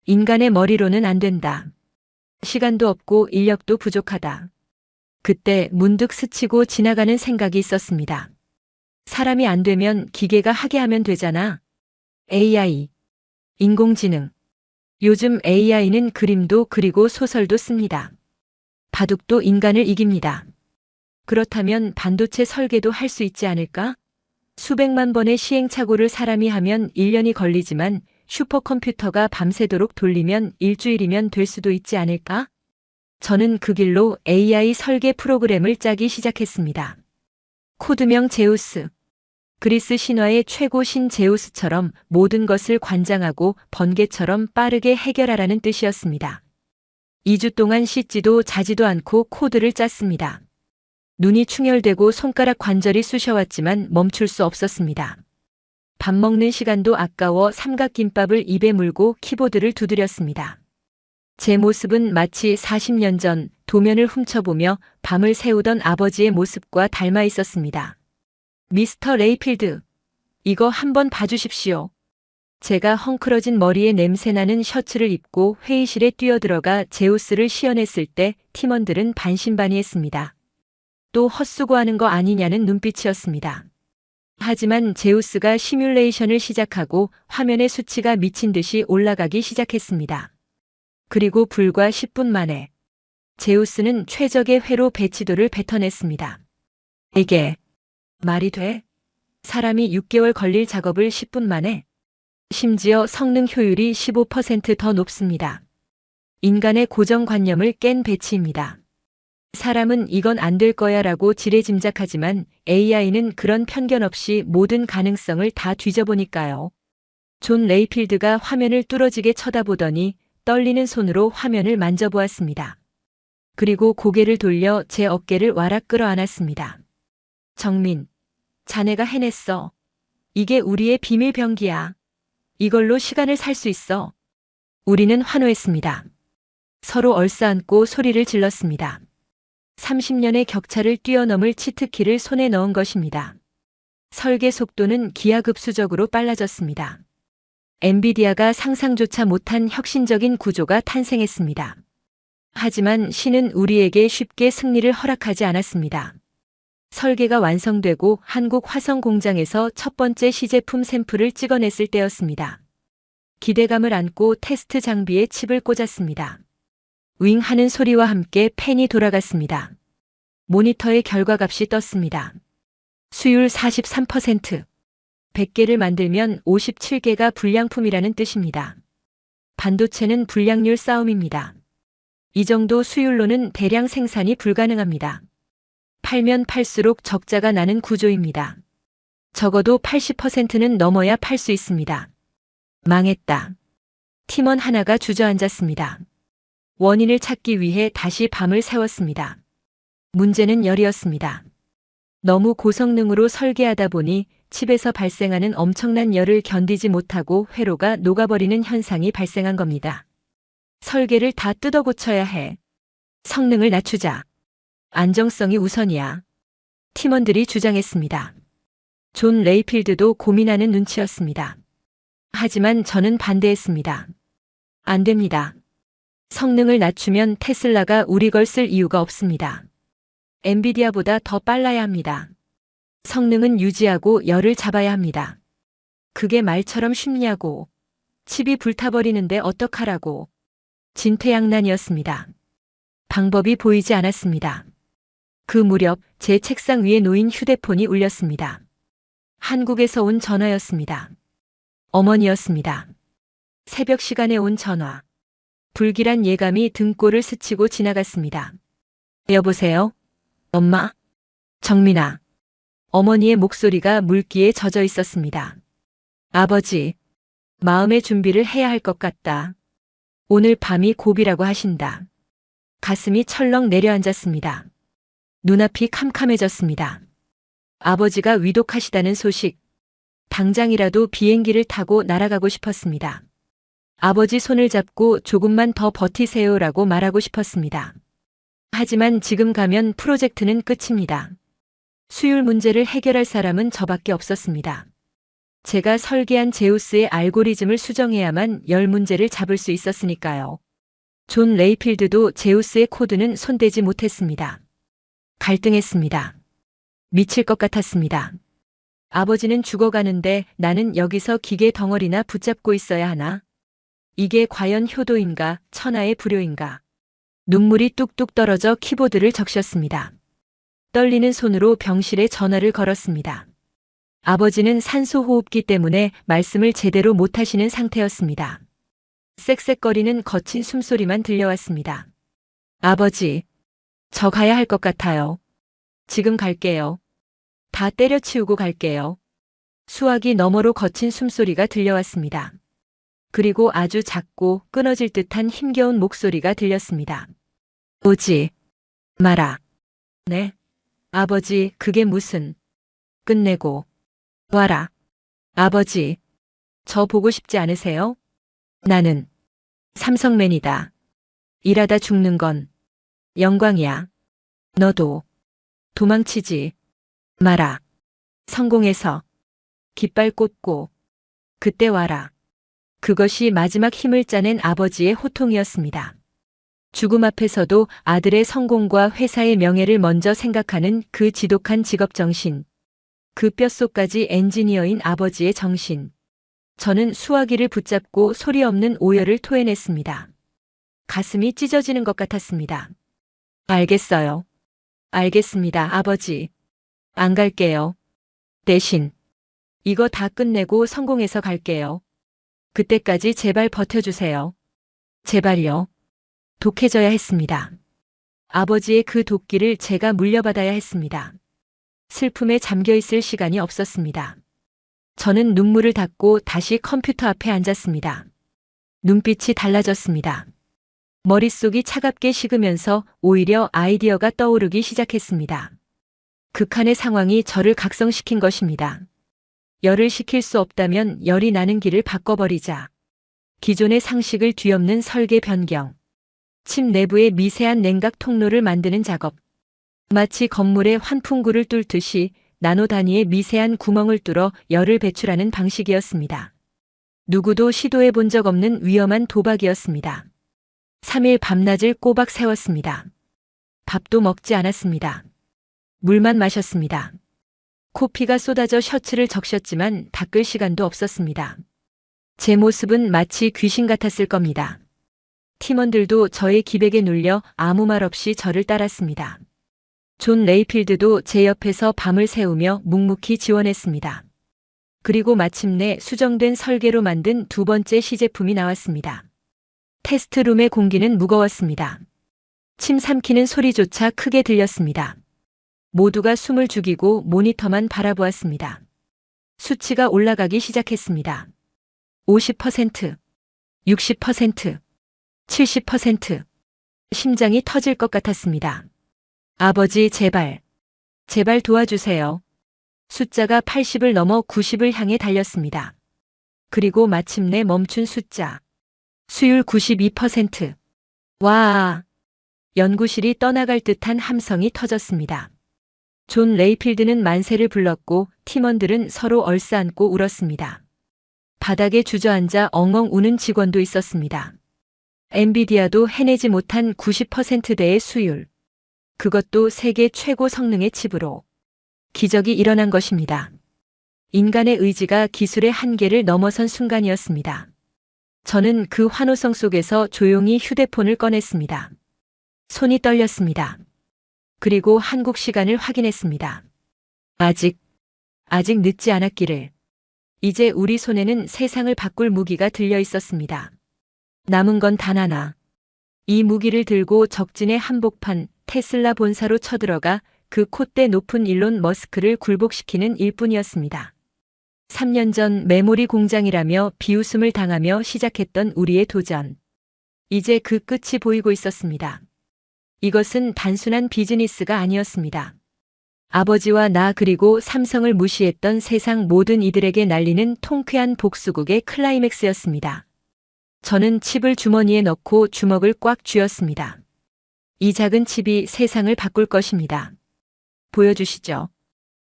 인간의 머리로는 안 된다. 시간도 없고 인력도 부족하다. 그때 문득 스치고 지나가는 생각이 있었습니다. 사람이 안 되면 기계가 하게 하면 되잖아. AI, 인공지능. 요즘 AI는 그림도 그리고 소설도 씁니다. 바둑도 인간을 이깁니다. 그렇다면 반도체 설계도 할 수 있지 않을까? 수백만 번의 시행착오를 사람이 하면 1년이 걸리지만 슈퍼컴퓨터가 밤새도록 돌리면 일주일이면 될 수도 있지 않을까? 저는 그 길로 AI 설계 프로그램을 짜기 시작했습니다. 코드명 제우스. 그리스 신화의 최고 신 제우스처럼 모든 것을 관장하고 번개처럼 빠르게 해결하라는 뜻이었습니다. 2주 동안 씻지도 자지도 않고 코드를 짰습니다. 눈이 충혈되고 손가락 관절이 쑤셔왔지만 멈출 수 없었습니다. 밥 먹는 시간도 아까워 삼각김밥을 입에 물고 키보드를 두드렸습니다. 제 모습은 마치 40년 전 도면을 훔쳐보며 밤을 새우던 아버지의 모습과 닮아 있었습니다. 미스터 레이필드, 이거 한번 봐주십시오. 제가 헝클어진 머리에 냄새나는 셔츠를 입고 회의실에 뛰어들어가 제우스를 시연했을 때 팀원들은 반신반의했습니다. 또 헛수고하는 거 아니냐는 눈빛이었습니다. 하지만 제우스가 시뮬레이션을 시작하고 화면의 수치가 미친 듯이 올라가기 시작했습니다. 그리고 불과 10분 만에 제우스는 최적의 회로 배치도를 뱉어냈습니다. 이게 말이 돼? 사람이 6개월 걸릴 작업을 10분 만에? 심지어 성능 효율이 15% 더 높습니다. 인간의 고정관념을 깬 배치입니다. 사람은 이건 안 될 거야 라고 지레짐작하지만 AI는 그런 편견 없이 모든 가능성을 다 뒤져보니까요. 존 레이필드가 화면을 뚫어지게 쳐다보더니 떨리는 손으로 화면을 만져보았습니다. 그리고 고개를 돌려 제 어깨를 와락 끌어안았습니다. 정민, 자네가 해냈어. 이게 우리의 비밀 병기야. 이걸로 시간을 살 수 있어. 우리는 환호했습니다. 서로 얼싸안고 소리를 질렀습니다. 30년의 격차를 뛰어넘을 치트키를 손에 넣은 것입니다. 설계 속도는 기하급수적으로 빨라졌습니다. 엔비디아가 상상조차 못한 혁신적인 구조가 탄생했습니다. 하지만 신은 우리에게 쉽게 승리를 허락하지 않았습니다. 설계가 완성되고 한국 화성 공장에서 첫 번째 시제품 샘플을 찍어냈을 때였습니다. 기대감을 안고 테스트 장비에 칩을 꽂았습니다. 윙 하는 소리와 함께 팬이 돌아갔습니다. 모니터의 결과값이 떴습니다. 수율 43%. 100개를 만들면 57개가 불량품이라는 뜻입니다. 반도체는 불량률 싸움입니다. 이 정도 수율로는 대량 생산이 불가능합니다. 팔면 팔수록 적자가 나는 구조입니다. 적어도 80%는 넘어야 팔 수 있습니다. 망했다. 팀원 하나가 주저앉았습니다. 원인을 찾기 위해 다시 밤을 새웠습니다. 문제는 열이었습니다. 너무 고성능으로 설계하다 보니 칩에서 발생하는 엄청난 열을 견디지 못하고 회로가 녹아버리는 현상이 발생한 겁니다. 설계를 다 뜯어 고쳐야 해. 성능을 낮추자. 안정성이 우선이야. 팀원들이 주장했습니다. 존 레이필드도 고민하는 눈치였습니다. 하지만 저는 반대했습니다. 안 됩니다. 성능을 낮추면 테슬라가 우리 걸 쓸 이유가 없습니다. 엔비디아보다 더 빨라야 합니다. 성능은 유지하고 열을 잡아야 합니다. 그게 말처럼 쉽냐고. 칩이 불타버리는데 어떡하라고. 진퇴양난이었습니다. 방법이 보이지 않았습니다. 그 무렵 제 책상 위에 놓인 휴대폰이 울렸습니다. 한국에서 온 전화였습니다. 어머니였습니다. 새벽 시간에 온 전화. 불길한 예감이 등골을 스치고 지나갔습니다. 여보세요? 엄마? 정민아. 어머니의 목소리가 물기에 젖어 있었습니다. 아버지, 마음의 준비를 해야 할 것 같다. 오늘 밤이 고비라고 하신다. 가슴이 철렁 내려앉았습니다. 눈앞이 캄캄해졌습니다. 아버지가 위독하시다는 소식. 당장이라도 비행기를 타고 날아가고 싶었습니다. 아버지 손을 잡고 조금만 더 버티세요라고 말하고 싶었습니다. 하지만 지금 가면 프로젝트는 끝입니다. 수율 문제를 해결할 사람은 저밖에 없었습니다. 제가 설계한 제우스의 알고리즘을 수정해야만 열 문제를 잡을 수 있었으니까요. 존 레이필드도 제우스의 코드는 손대지 못했습니다. 갈등했습니다. 미칠 것 같았습니다. 아버지는 죽어가는데 나는 여기서 기계 덩어리나 붙잡고 있어야 하나? 이게 과연 효도인가, 천하의 불효인가? 눈물이 뚝뚝 떨어져 키보드를 적셨습니다. 떨리는 손으로 병실에 전화를 걸었습니다. 아버지는 산소 호흡기 때문에 말씀을 제대로 못하시는 상태였습니다. 쌕쌕거리는 거친 숨소리만 들려왔습니다. 아버지, 저 가야 할 것 같아요. 지금 갈게요. 다 때려치우고 갈게요. 수화기 너머로 거친 숨소리가 들려왔습니다. 그리고 아주 작고 끊어질 듯한 힘겨운 목소리가 들렸습니다. 오지 마라. 네? 아버지, 그게 무슨... 끝내고 와라. 아버지, 저 보고 싶지 않으세요? 나는 삼성맨이다. 일하다 죽는 건 영광이야. 너도 도망치지 마라. 성공해서 깃발 꽂고 그때 와라. 그것이 마지막 힘을 짜낸 아버지의 호통이었습니다. 죽음 앞에서도 아들의 성공과 회사의 명예를 먼저 생각하는 그 지독한 직업정신. 그 뼛속까지 엔지니어인 아버지의 정신. 저는 수화기를 붙잡고 소리 없는 오열을 토해냈습니다. 가슴이 찢어지는 것 같았습니다. 알겠어요. 알겠습니다, 아버지. 안 갈게요. 대신 이거 다 끝내고 성공해서 갈게요. 그때까지 제발 버텨주세요. 제발요. 독해져야 했습니다. 아버지의 그 도끼를 제가 물려받아야 했습니다. 슬픔에 잠겨있을 시간이 없었습니다. 저는 눈물을 닦고 다시 컴퓨터 앞에 앉았습니다. 눈빛이 달라졌습니다. 머릿속이 차갑게 식으면서 오히려 아이디어가 떠오르기 시작했습니다. 극한의 상황이 저를 각성시킨 것입니다. 열을 식힐 수 없다면 열이 나는 길을 바꿔버리자. 기존의 상식을 뒤엎는 설계 변경. 칩 내부에 미세한 냉각 통로를 만드는 작업. 마치 건물의 환풍구를 뚫듯이 나노 단위의 미세한 구멍을 뚫어 열을 배출하는 방식이었습니다. 누구도 시도해 본 적 없는 위험한 도박이었습니다. 3일 밤낮을 꼬박 세웠습니다. 밥도 먹지 않았습니다. 물만 마셨습니다. 코피가 쏟아져 셔츠를 적셨지만 닦을 시간도 없었습니다. 제 모습은 마치 귀신 같았을 겁니다. 팀원들도 저의 기백에 눌려 아무 말 없이 저를 따랐습니다. 존 레이필드도 제 옆에서 밤을 새우며 묵묵히 지원했습니다. 그리고 마침내 수정된 설계로 만든 두 번째 시제품이 나왔습니다. 테스트룸의 공기는 무거웠습니다. 침 삼키는 소리조차 크게 들렸습니다. 모두가 숨을 죽이고 모니터만 바라보았습니다. 수치가 올라가기 시작했습니다. 50%, 60%, 70%. 심장이 터질 것 같았습니다. 아버지, 제발, 제발 도와주세요. 숫자가 80을 넘어 90을 향해 달렸습니다. 그리고 마침내 멈춘 숫자. 수율 92%. 와! 연구실이 떠나갈 듯한 함성이 터졌습니다. 존 레이필드는 만세를 불렀고 팀원들은 서로 얼싸안고 울었습니다. 바닥에 주저앉아 엉엉 우는 직원도 있었습니다. 엔비디아도 해내지 못한 90%대의 수율. 그것도 세계 최고 성능의 칩으로. 기적이 일어난 것입니다. 인간의 의지가 기술의 한계를 넘어선 순간이었습니다. 저는 그 환호성 속에서 조용히 휴대폰을 꺼냈습니다. 손이 떨렸습니다. 그리고 한국 시간을 확인했습니다. 아직 늦지 않았기를. 이제 우리 손에는 세상을 바꿀 무기가 들려 있었습니다. 남은 건 단 하나. 이 무기를 들고 적진의 한복판 테슬라 본사로 쳐들어가 그 콧대 높은 일론 머스크를 굴복시키는 일뿐이었습니다. 3년 전 메모리 공장이라며 비웃음을 당하며 시작했던 우리의 도전. 이제 그 끝이 보이고 있었습니다. 이것은 단순한 비즈니스가 아니었습니다. 아버지와 나 그리고 삼성을 무시했던 세상 모든 이들에게 날리는 통쾌한 복수극의 클라이맥스였습니다. 저는 칩을 주머니에 넣고 주먹을 꽉 쥐었습니다. 이 작은 칩이 세상을 바꿀 것입니다. 보여주시죠.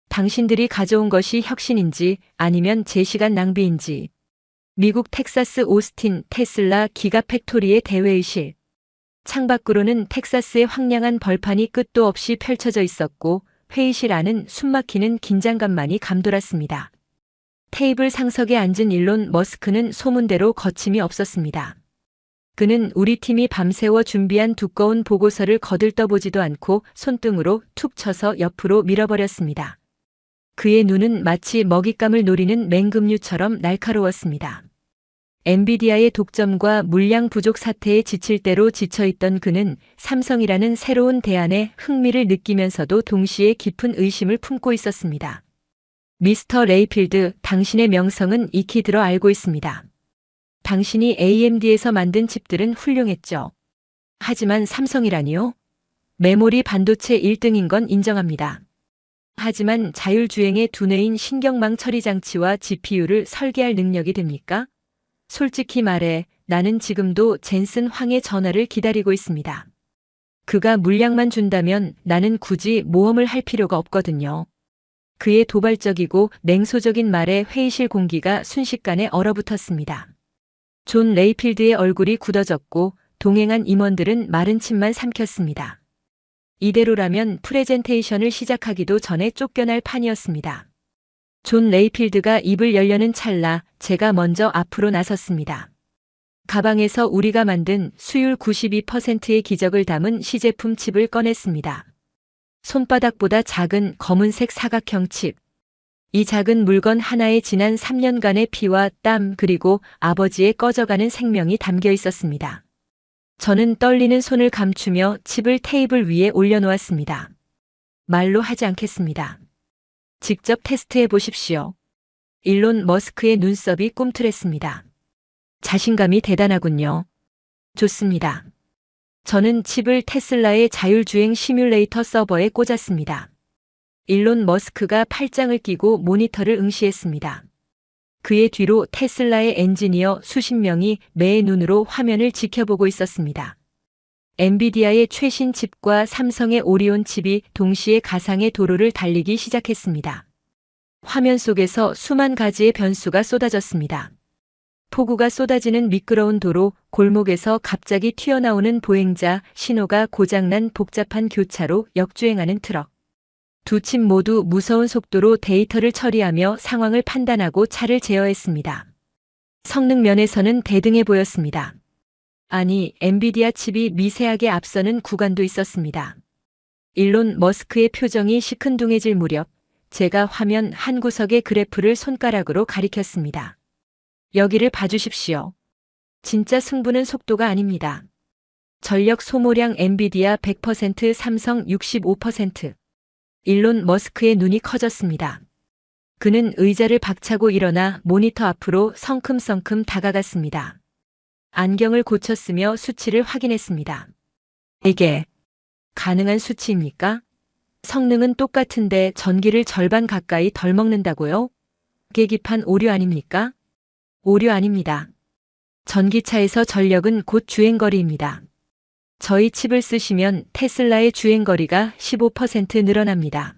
당신들이 가져온 것이 혁신인지 아니면 제 시간 낭비인지. 미국 텍사스 오스틴 테슬라 기가 팩토리의 대회의실. 창밖으로는 텍사스의 황량한 벌판이 끝도 없이 펼쳐져 있었고 회의실 안은 숨막히는 긴장감만이 감돌았습니다. 테이블 상석에 앉은 일론 머스크는 소문대로 거침이 없었습니다. 그는 우리 팀이 밤새워 준비한 두꺼운 보고서를 거들떠보지도 않고 손등으로 툭 쳐서 옆으로 밀어버렸습니다. 그의 눈은 마치 먹잇감을 노리는 맹금류처럼 날카로웠습니다. 엔비디아의 독점과 물량 부족 사태에 지칠 대로 지쳐있던 그는 삼성이라는 새로운 대안에 흥미를 느끼면서도 동시에 깊은 의심을 품고 있었습니다. 미스터 레이필드, 당신의 명성은 익히 들어 알고 있습니다. 당신이 AMD에서 만든 칩들은 훌륭했죠. 하지만 삼성이라니요? 메모리 반도체 1등인 건 인정합니다. 하지만 자율주행의 두뇌인 신경망 처리 장치와 GPU를 설계할 능력이 됩니까? 솔직히 말해 나는 지금도 젠슨 황의 전화를 기다리고 있습니다. 그가 물량만 준다면 나는 굳이 모험을 할 필요가 없거든요. 그의 도발적이고 냉소적인 말에 회의실 공기가 순식간에 얼어붙었습니다. 존 레이필드의 얼굴이 굳어졌고 동행한 임원들은 마른 침만 삼켰습니다. 이대로라면 프레젠테이션을 시작하기도 전에 쫓겨날 판이었습니다. 존 레이필드가 입을 열려는 찰나 제가 먼저 앞으로 나섰습니다. 가방에서 우리가 만든 수율 92%의 기적을 담은 시제품 칩을 꺼냈습니다. 손바닥보다 작은 검은색 사각형 칩. 이 작은 물건 하나에 지난 3년간의 피와 땀 그리고 아버지의 꺼져가는 생명이 담겨 있었습니다. 저는 떨리는 손을 감추며 칩을 테이블 위에 올려놓았습니다. 말로 하지 않겠습니다. 직접 테스트해 보십시오. 일론 머스크의 눈썹이 꿈틀했습니다. 자신감이 대단하군요. 좋습니다. 저는 칩을 테슬라의 자율주행 시뮬레이터 서버에 꽂았습니다. 일론 머스크가 팔짱을 끼고 모니터를 응시했습니다. 그의 뒤로 테슬라의 엔지니어 수십 명이 매의 눈으로 화면을 지켜보고 있었습니다. 엔비디아의 최신 칩과 삼성의 오리온 칩이 동시에 가상의 도로를 달리기 시작했습니다. 화면 속에서 수만 가지의 변수가 쏟아졌습니다. 폭우가 쏟아지는 미끄러운 도로, 골목에서 갑자기 튀어나오는 보행자, 신호가 고장난 복잡한 교차로 역주행하는 트럭. 두 칩 모두 무서운 속도로 데이터를 처리하며 상황을 판단하고 차를 제어했습니다. 성능 면에서는 대등해 보였습니다. 아니, 엔비디아 칩이 미세하게 앞서는 구간도 있었습니다. 일론 머스크의 표정이 시큰둥해질 무렵 제가 화면 한 구석의 그래프를 손가락으로 가리켰습니다. 여기를 봐주십시오. 진짜 승부는 속도가 아닙니다. 전력 소모량 엔비디아 100%, 삼성 65%. 일론 머스크의 눈이 커졌습니다. 그는 의자를 박차고 일어나 모니터 앞으로 성큼성큼 다가갔습니다. 안경을 고쳤으며 수치를 확인했습니다. 이게 가능한 수치입니까? 성능은 똑같은데 전기를 절반 가까이 덜 먹는다고요? 계기판 오류 아닙니까? 오류 아닙니다. 전기차에서 전력은 곧 주행거리입니다. 저희 칩을 쓰시면 테슬라의 주행거리가 15% 늘어납니다.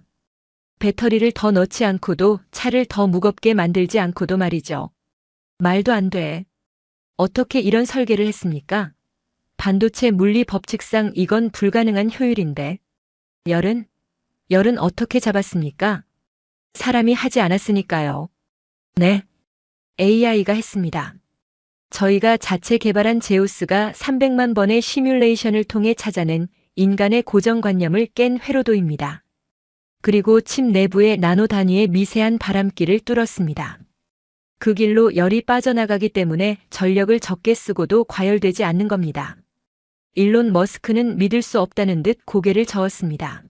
배터리를 더 넣지 않고도 차를 더 무겁게 만들지 않고도 말이죠. 말도 안 돼. 어떻게 이런 설계를 했습니까? 반도체 물리 법칙상 이건 불가능한 효율인데. 열은 어떻게 잡았습니까? 사람이 하지 않았으니까요. 네. AI가 했습니다. 저희가 자체 개발한 제우스가 300만 번의 시뮬레이션을 통해 찾아낸 인간의 고정관념을 깬 회로도입니다. 그리고 칩 내부의 나노 단위의 미세한 바람길을 뚫었습니다. 그 길로 열이 빠져나가기 때문에 전력을 적게 쓰고도 과열되지 않는 겁니다. 일론 머스크는 믿을 수 없다는 듯 고개를 저었습니다.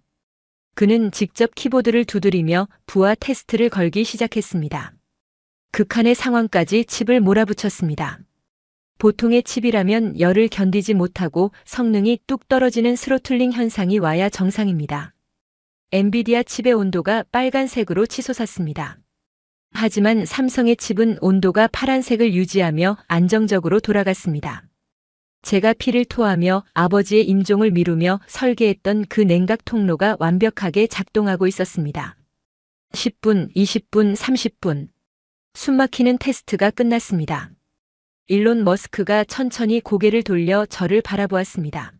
그는 직접 키보드를 두드리며 부하 테스트를 걸기 시작했습니다. 극한의 상황까지 칩을 몰아붙였습니다. 보통의 칩이라면 열을 견디지 못하고 성능이 뚝 떨어지는 스로틀링 현상이 와야 정상입니다. 엔비디아 칩의 온도가 빨간색으로 치솟았습니다. 하지만 삼성의 칩은 온도가 파란색을 유지하며 안정적으로 돌아갔습니다. 제가 피를 토하며 아버지의 임종을 미루며 설계했던 그 냉각 통로가 완벽하게 작동하고 있었습니다. 10분, 20분, 30분. 숨막히는 테스트가 끝났습니다. 일론 머스크가 천천히 고개를 돌려 저를 바라보았습니다.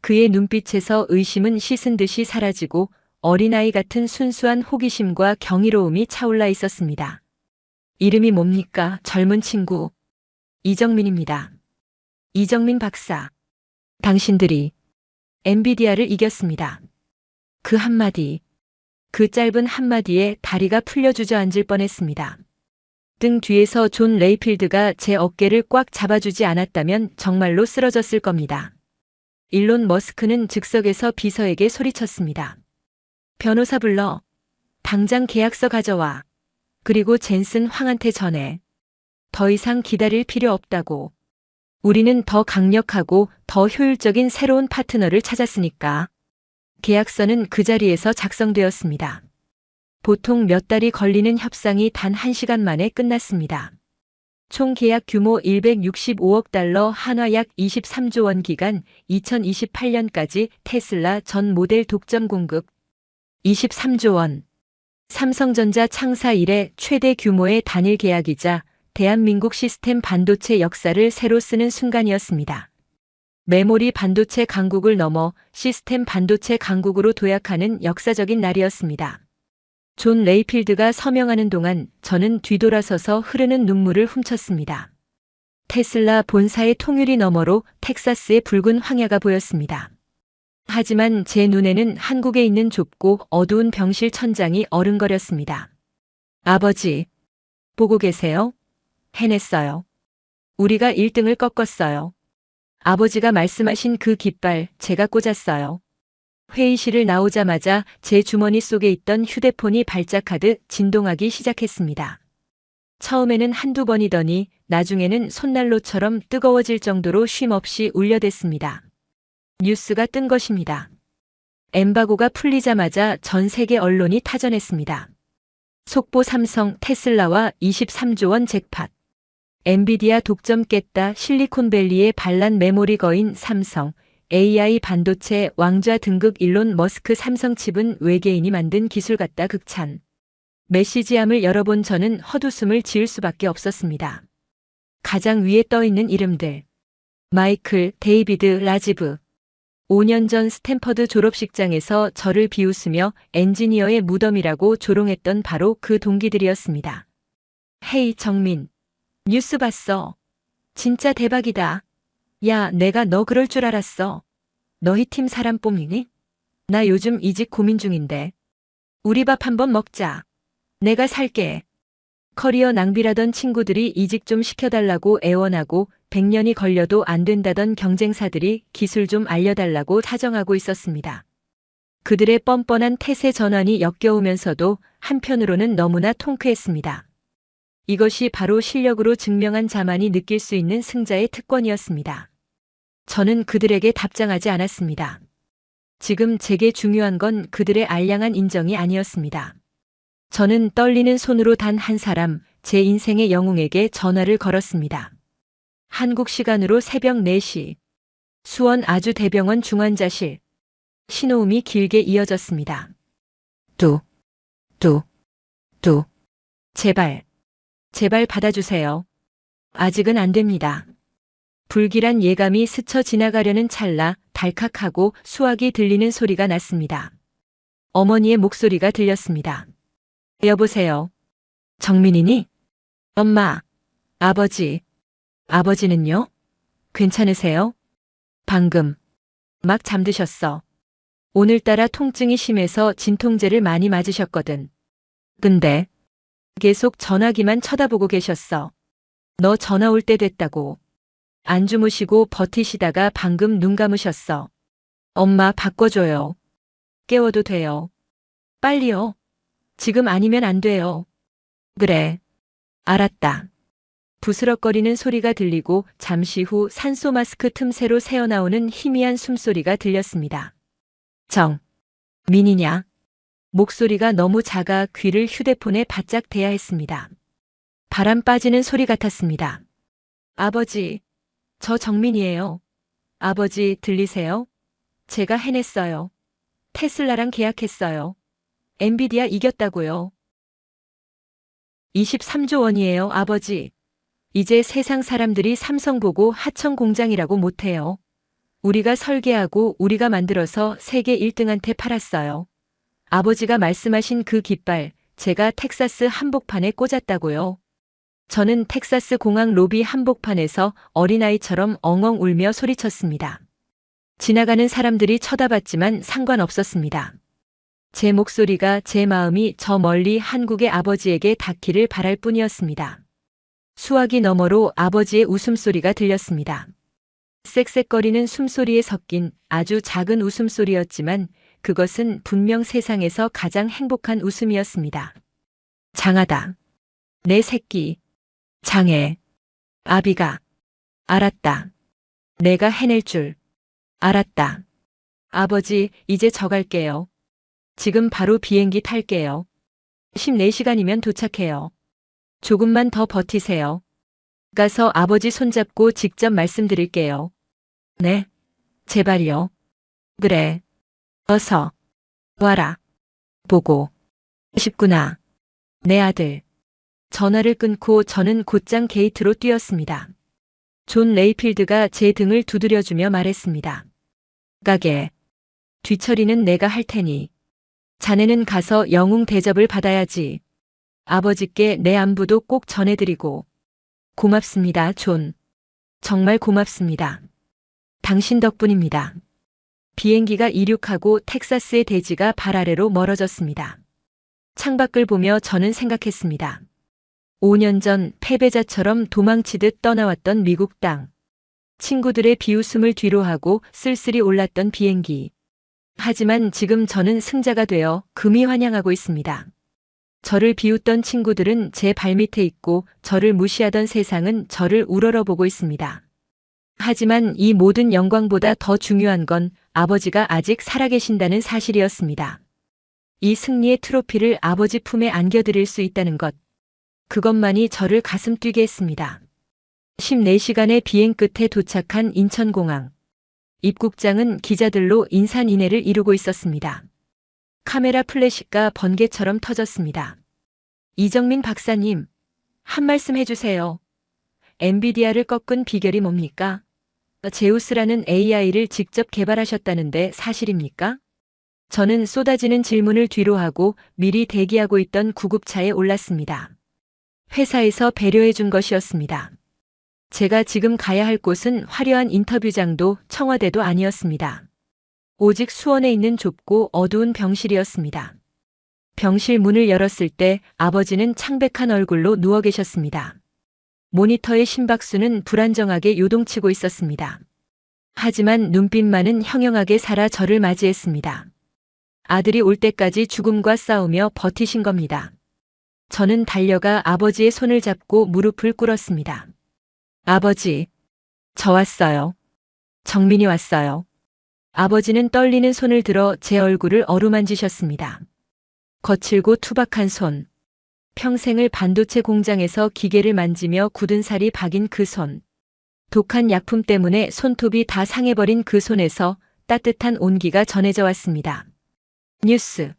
그의 눈빛에서 의심은 씻은 듯이 사라지고 어린아이 같은 순수한 호기심과 경이로움이 차올라 있었습니다. 이름이 뭡니까, 젊은 친구? 이정민입니다. 이정민 박사. 당신들이 엔비디아를 이겼습니다. 그 한마디, 그 짧은 한마디에 다리가 풀려 주저앉을 뻔했습니다. 등 뒤에서 존 레이필드가 제 어깨를 꽉 잡아주지 않았다면 정말로 쓰러졌을 겁니다. 일론 머스크는 즉석에서 비서에게 소리쳤습니다. 변호사 불러. 당장 계약서 가져와. 그리고 젠슨 황한테 전해. 더 이상 기다릴 필요 없다고. 우리는 더 강력하고 더 효율적인 새로운 파트너를 찾았으니까. 계약서는 그 자리에서 작성되었습니다. 보통 몇 달이 걸리는 협상이 단 1시간 만에 끝났습니다. 총 계약 규모 165억 달러, 한화 약 23조 원, 기간 2028년까지, 테슬라 전 모델 독점 공급 23조 원. 삼성전자 창사 이래 최대 규모의 단일 계약이자 대한민국 시스템 반도체 역사를 새로 쓰는 순간이었습니다. 메모리 반도체 강국을 넘어 시스템 반도체 강국으로 도약하는 역사적인 날이었습니다. 존 레이필드가 서명하는 동안 저는 뒤돌아서서 흐르는 눈물을 훔쳤습니다. 테슬라 본사의 통유리 너머로 텍사스의 붉은 황야가 보였습니다. 하지만 제 눈에는 한국에 있는 좁고 어두운 병실 천장이 어른거렸습니다. 아버지, 보고 계세요? 해냈어요. 우리가 1등을 꺾었어요. 아버지가 말씀하신 그 깃발 제가 꽂았어요. 회의실을 나오자마자 제 주머니 속에 있던 휴대폰이 발작하듯 진동하기 시작했습니다. 처음에는 한두 번이더니 나중에는 손난로처럼 뜨거워질 정도로 쉼없이 울려댔습니다. 뉴스가 뜬 것입니다. 엠바고가 풀리자마자 전 세계 언론이 타전했습니다. 속보 삼성, 테슬라와 23조 원 잭팟. 엔비디아 독점 깼다. 실리콘밸리의 반란 메모리 거인 삼성. AI 반도체 왕좌 등극. 일론 머스크. 삼성칩은 외계인이 만든 기술 같다. 극찬. 메시지함을 열어본 저는 헛웃음을 지을 수밖에 없었습니다. 가장 위에 떠있는 이름들. 마이클, 데이비드, 라지브. 5년 전 스탠퍼드 졸업식장에서 저를 비웃으며 엔지니어의 무덤이라고 조롱했던 바로 그 동기들이었습니다. 헤이 정민. 뉴스 봤어. 진짜 대박이다. 야, 내가 너 그럴 줄 알았어. 너희 팀 사람 뽑니? 나 요즘 이직 고민 중인데. 우리 밥 한번 먹자. 내가 살게. 커리어 낭비라던 친구들이 이직 좀 시켜달라고 애원하고 100년이 걸려도 안 된다던 경쟁사들이 기술 좀 알려달라고 사정하고 있었습니다. 그들의 뻔뻔한 태세 전환이 역겨우면서도 한편으로는 너무나 통쾌했습니다. 이것이 바로 실력으로 증명한 자만이 느낄 수 있는 승자의 특권이었습니다. 저는 그들에게 답장하지 않았습니다. 지금 제게 중요한 건 그들의 알량한 인정이 아니었습니다. 저는 떨리는 손으로 단 한 사람, 제 인생의 영웅에게 전화를 걸었습니다. 한국 시간으로 새벽 4시. 수원 아주대병원 중환자실. 신호음이 길게 이어졌습니다. 뚜. 제발. 제발 받아주세요. 아직은 안 됩니다. 불길한 예감이 스쳐 지나가려는 찰나 달칵하고 수화기 들리는 소리가 났습니다. 어머니의 목소리가 들렸습니다. 여보세요. 정민이니? 엄마. 아버지. 아버지는요? 괜찮으세요? 방금 막 잠드셨어. 오늘따라 통증이 심해서 진통제를 많이 맞으셨거든. 근데 계속 전화기만 쳐다보고 계셨어. 너 전화 올 때 됐다고. 안 주무시고 버티시다가 방금 눈 감으셨어. 엄마 바꿔줘요. 깨워도 돼요. 빨리요. 지금 아니면 안 돼요. 그래. 알았다. 부스럭거리는 소리가 들리고 잠시 후 산소 마스크 틈새로 새어나오는 희미한 숨소리가 들렸습니다. 민이냐? 목소리가 너무 작아 귀를 휴대폰에 바짝 대야 했습니다. 바람 빠지는 소리 같았습니다. 아버지, 저 정민이에요. 아버지 들리세요? 제가 해냈어요. 테슬라랑 계약했어요. 엔비디아 이겼다고요. 23조 원이에요, 아버지. 이제 세상 사람들이 삼성 보고 하청 공장이라고 못해요. 우리가 설계하고 우리가 만들어서 세계 1등한테 팔았어요. 아버지가 말씀하신 그 깃발, 제가 텍사스 한복판에 꽂았다고요. 저는 텍사스 공항 로비 한복판에서 어린아이처럼 엉엉 울며 소리쳤습니다. 지나가는 사람들이 쳐다봤지만 상관없었습니다. 제 목소리가, 제 마음이 저 멀리 한국의 아버지에게 닿기를 바랄 뿐이었습니다. 수화기 너머로 아버지의 웃음소리가 들렸습니다. 쌕쌕거리는 숨소리에 섞인 아주 작은 웃음소리였지만 그것은 분명 세상에서 가장 행복한 웃음이었습니다. 장하다. 내 새끼. 장해. 아비가. 알았다. 내가 해낼 줄. 알았다. 아버지, 이제 저 갈게요. 지금 바로 비행기 탈게요. 14시간이면 도착해요. 조금만 더 버티세요. 가서 아버지 손잡고 직접 말씀드릴게요. 네. 제발요. 그래. 어서. 와라. 보고 싶구나. 내 아들. 전화를 끊고 저는 곧장 게이트로 뛰었습니다. 존 레이필드가 제 등을 두드려주며 말했습니다. 가게. 뒤처리는 내가 할 테니. 자네는 가서 영웅 대접을 받아야지. 아버지께 내 안부도 꼭 전해드리고. 고맙습니다, 존. 정말 고맙습니다. 당신 덕분입니다. 비행기가 이륙하고 텍사스의 대지가 발 아래로 멀어졌습니다. 창밖을 보며 저는 생각했습니다. 5년 전 패배자처럼 도망치듯 떠나왔던 미국 땅. 친구들의 비웃음을 뒤로하고 쓸쓸히 올랐던 비행기. 하지만 지금 저는 승자가 되어 금이 환영하고 있습니다. 저를 비웃던 친구들은 제 발밑에 있고 저를 무시하던 세상은 저를 우러러보고 있습니다. 하지만 이 모든 영광보다 더 중요한 건 아버지가 아직 살아계신다는 사실이었습니다. 이 승리의 트로피를 아버지 품에 안겨드릴 수 있다는 것. 그것만이 저를 가슴 뛰게 했습니다. 14시간의 비행 끝에 도착한 인천공항. 입국장은 기자들로 인산인해를 이루고 있었습니다. 카메라 플래시가 번개처럼 터졌습니다. 이정민 박사님, 한 말씀 해주세요. 엔비디아를 꺾은 비결이 뭡니까? 제우스라는 AI를 직접 개발하셨다는데 사실입니까? 저는 쏟아지는 질문을 뒤로하고 미리 대기하고 있던 구급차에 올랐습니다. 회사에서 배려해 준 것이었습니다. 제가 지금 가야 할 곳은 화려한 인터뷰장도 청와대도 아니었습니다. 오직 수원에 있는 좁고 어두운 병실이었습니다. 병실 문을 열었을 때 아버지는 창백한 얼굴로 누워 계셨습니다. 모니터의 심박수는 불안정하게 요동치고 있었습니다. 하지만 눈빛만은 형형하게 살아 저를 맞이했습니다. 아들이 올 때까지 죽음과 싸우며 버티신 겁니다. 저는 달려가 아버지의 손을 잡고 무릎을 꿇었습니다. 아버지, 저 왔어요. 정민이 왔어요. 아버지는 떨리는 손을 들어 제 얼굴을 어루만지셨습니다. 거칠고 투박한 손. 평생을 반도체 공장에서 기계를 만지며 굳은 살이 박인 그 손. 독한 약품 때문에 손톱이 다 상해버린 그 손에서 따뜻한 온기가 전해져 왔습니다. 뉴스.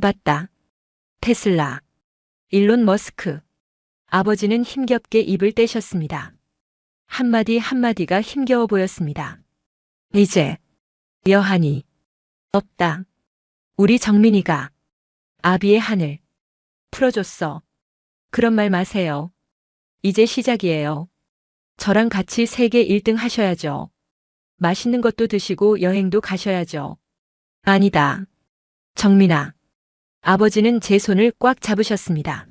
봤다. 테슬라. 일론 머스크. 아버지는 힘겹게 입을 떼셨습니다. 한마디 한마디가 힘겨워 보였습니다. 이제 여한이 없다. 우리 정민이가 아비의 하늘 풀어줬어. 그런 말 마세요. 이제 시작이에요. 저랑 같이 세계 1등 하셔야죠. 맛있는 것도 드시고 여행도 가셔야죠. 아니다. 정민아. 아버지는 제 손을 꽉 잡으셨습니다.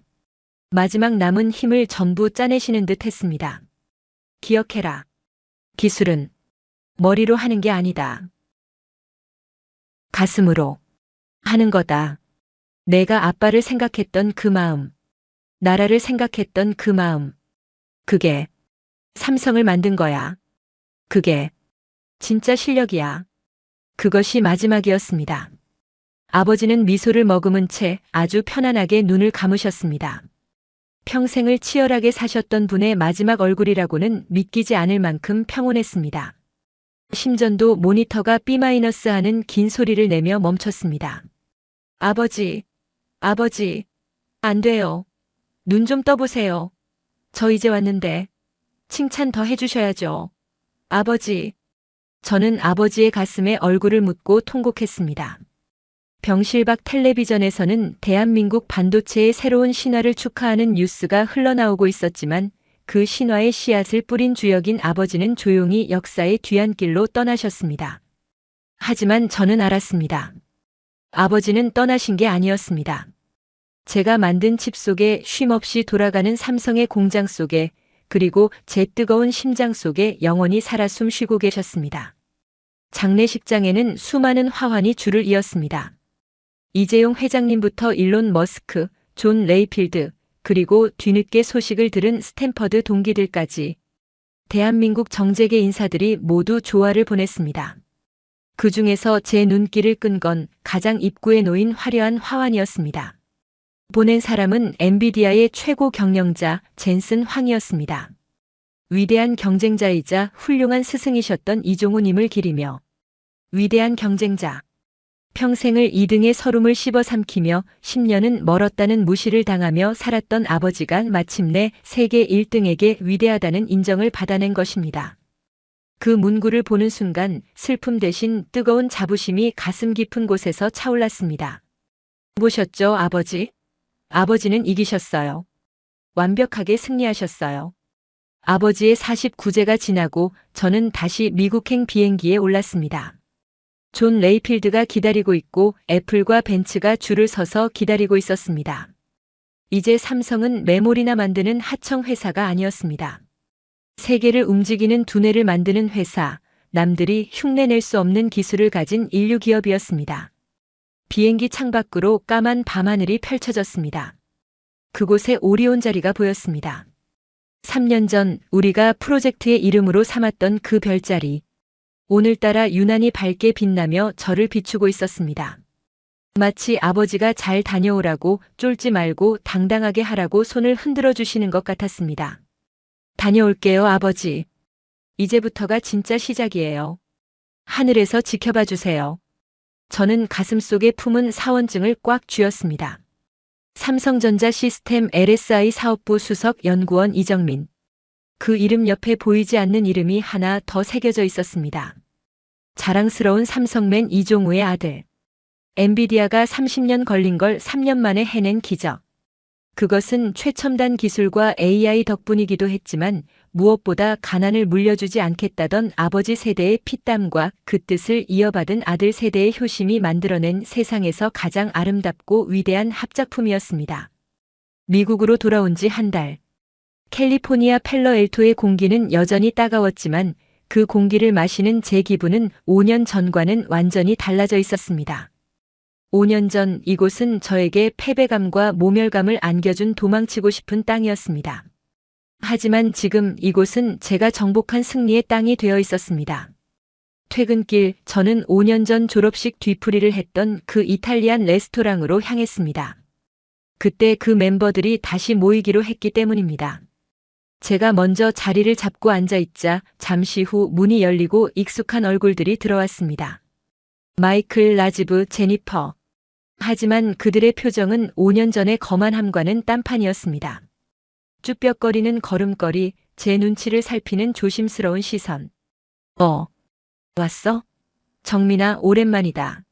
마지막 남은 힘을 전부 짜내시는 듯 했습니다. 기억해라. 기술은 머리로 하는 게 아니다. 가슴으로 하는 거다. 내가 아빠를 생각했던 그 마음, 나라를 생각했던 그 마음, 그게 삼성을 만든 거야. 그게 진짜 실력이야. 그것이 마지막이었습니다. 아버지는 미소를 머금은 채 아주 편안하게 눈을 감으셨습니다. 평생을 치열하게 사셨던 분의 마지막 얼굴이라고는 믿기지 않을 만큼 평온했습니다. 심전도 모니터가 B- 하는 긴 소리를 내며 멈췄습니다. 아버지, 아버지, 안 돼요. 눈 좀 떠보세요. 저 이제 왔는데. 칭찬 더 해주셔야죠. 아버지. 저는 아버지의 가슴에 얼굴을 묻고 통곡했습니다. 병실밖 텔레비전에서는 대한민국 반도체의 새로운 신화를 축하하는 뉴스가 흘러나오고 있었지만 그 신화의 씨앗을 뿌린 주역인 아버지는 조용히 역사의 뒤안길로 떠나셨습니다. 하지만 저는 알았습니다. 아버지는 떠나신 게 아니었습니다. 제가 만든 칩 속에 쉼없이 돌아가는 삼성의 공장 속에 그리고 제 뜨거운 심장 속에 영원히 살아 숨 쉬고 계셨습니다. 장례식장에는 수많은 화환이 줄을 이었습니다. 이재용 회장님부터 일론 머스크, 존 레이필드, 그리고 뒤늦게 소식을 들은 스탠퍼드 동기들까지 대한민국 정재계 인사들이 모두 조화를 보냈습니다. 그 중에서 제 눈길을 끈 건 가장 입구에 놓인 화려한 화환이었습니다. 보낸 사람은 엔비디아의 최고 경영자 젠슨 황이었습니다. 위대한 경쟁자이자 훌륭한 스승이셨던 이종우님을 기리며 위대한 경쟁자. 평생을 2등의 서름을 씹어삼키며 10년은 멀었다는 무시를 당하며 살았던 아버지가 마침내 세계 1등에게 위대하다는 인정을 받아낸 것입니다. 그 문구를 보는 순간 슬픔 대신 뜨거운 자부심이 가슴 깊은 곳에서 차올랐습니다. 보셨죠, 아버지? 아버지는 이기셨어요. 완벽하게 승리하셨어요. 아버지의 49제가 지나고 저는 다시 미국행 비행기에 올랐습니다. 존 레이필드가 기다리고 있고 애플과 벤츠가 줄을 서서 기다리고 있었습니다. 이제 삼성은 메모리나 만드는 하청 회사가 아니었습니다. 세계를 움직이는 두뇌를 만드는 회사, 남들이 흉내낼 수 없는 기술을 가진 인류 기업이었습니다. 비행기 창밖으로 까만 밤하늘이 펼쳐졌습니다. 그곳에 오리온 자리가 보였습니다. 3년 전 우리가 프로젝트의 이름으로 삼았던 그 별자리. 오늘따라 유난히 밝게 빛나며 저를 비추고 있었습니다. 마치 아버지가 잘 다녀오라고 쫄지 말고 당당하게 하라고 손을 흔들어 주시는 것 같았습니다. 다녀올게요, 아버지. 이제부터가 진짜 시작이에요. 하늘에서 지켜봐 주세요. 저는 가슴속에 품은 사원증을 꽉 쥐었습니다. 삼성전자 시스템 LSI 사업부 수석 연구원 이정민. 그 이름 옆에 보이지 않는 이름이 하나 더 새겨져 있었습니다. 자랑스러운 삼성맨 이종우의 아들. 엔비디아가 30년 걸린 걸 3년 만에 해낸 기적. 그것은 최첨단 기술과 AI 덕분이기도 했지만 무엇보다 가난을 물려주지 않겠다던 아버지 세대의 피땀과 그 뜻을 이어받은 아들 세대의 효심이 만들어낸 세상에서 가장 아름답고 위대한 합작품이었습니다. 미국으로 돌아온 지 한 달. 캘리포니아 펠러엘토의 공기는 여전히 따가웠지만 그 공기를 마시는 제 기분은 5년 전과는 완전히 달라져 있었습니다. 5년 전 이곳은 저에게 패배감과 모멸감을 안겨준 도망치고 싶은 땅이었습니다. 하지만 지금 이곳은 제가 정복한 승리의 땅이 되어 있었습니다. 퇴근길 저는 5년 전 졸업식 뒤풀이를 했던 그 이탈리안 레스토랑으로 향했습니다. 그때 그 멤버들이 다시 모이기로 했기 때문입니다. 제가 먼저 자리를 잡고 앉아있자 잠시 후 문이 열리고 익숙한 얼굴들이 들어왔습니다. 마이클, 라지브, 제니퍼. 하지만 그들의 표정은 5년 전의 거만함과는 딴판이었습니다. 쭈뼛거리는 걸음걸이, 제 눈치를 살피는 조심스러운 시선. 왔어? 정민아, 오랜만이다.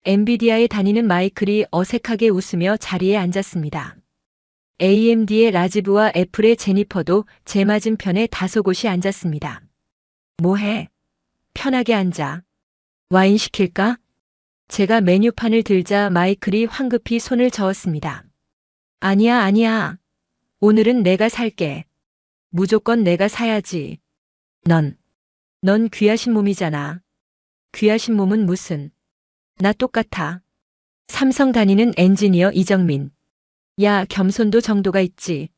엔비디아에 다니는 마이클이 어색하게 웃으며 자리에 앉았습니다. AMD의 라지브와 애플의 제니퍼도 제 맞은편에 다소곳이 앉았습니다. 뭐해? 편하게 앉아. 와인 시킬까? 제가 메뉴판을 들자 마이클이 황급히 손을 저었습니다. 아니야. 오늘은 내가 살게. 무조건 내가 사야지. 넌 귀하신 몸이잖아. 귀하신 몸은 무슨. 나 똑같아. 삼성 다니는 엔지니어 이정민. 야, 겸손도 정도가 있지.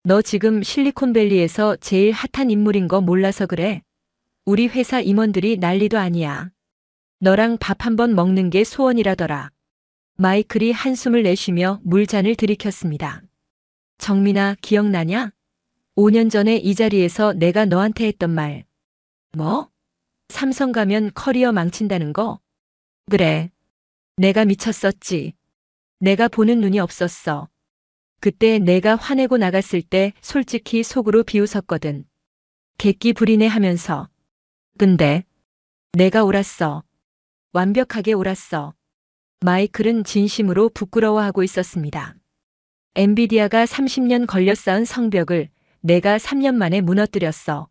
너 지금 실리콘밸리에서 제일 핫한 인물인 거 몰라서 그래. 우리 회사 임원들이 난리도 아니야. 너랑 밥 한 번 먹는 게 소원이라더라. 마이클이 한숨을 내쉬며 물잔을 들이켰습니다. 정민아, 기억나냐? 5년 전에 이 자리에서 내가 너한테 했던 말. 뭐? 삼성 가면 커리어 망친다는 거? 그래. 내가 미쳤었지. 내가 보는 눈이 없었어. 그때 내가 화내고 나갔을 때 솔직히 속으로 비웃었거든. 객기 부리네 하면서. 근데 내가 옳았어. 완벽하게 옳았어. 마이클은 진심으로 부끄러워하고 있었습니다. 엔비디아가 30년 걸려 쌓은 성벽을 내가 3년 만에 무너뜨렸어.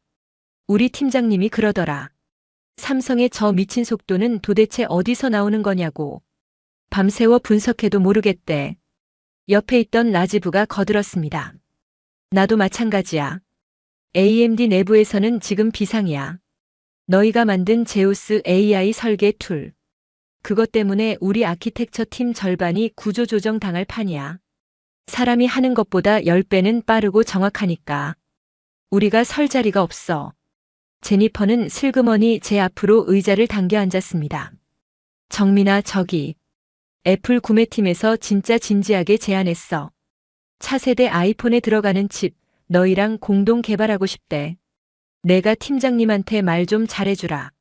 우리 팀장님이 그러더라. 삼성의 저 미친 속도는 도대체 어디서 나오는 거냐고. 밤새워 분석해도 모르겠대. 옆에 있던 라지부가 거들었습니다. 나도 마찬가지야. AMD 내부에서는 지금 비상이야. 너희가 만든 제우스 AI 설계 툴. 그것 때문에 우리 아키텍처 팀 절반이 구조조정 당할 판이야. 사람이 하는 것보다 10배는 빠르고 정확하니까. 우리가 설 자리가 없어. 제니퍼는 슬그머니 제 앞으로 의자를 당겨 앉았습니다. 정민아, 저기. 애플 구매팀에서 진짜 진지하게 제안했어. 차세대 아이폰에 들어가는 칩, 너희랑 공동 개발하고 싶대. 내가 팀장님한테 말 좀 잘해주라.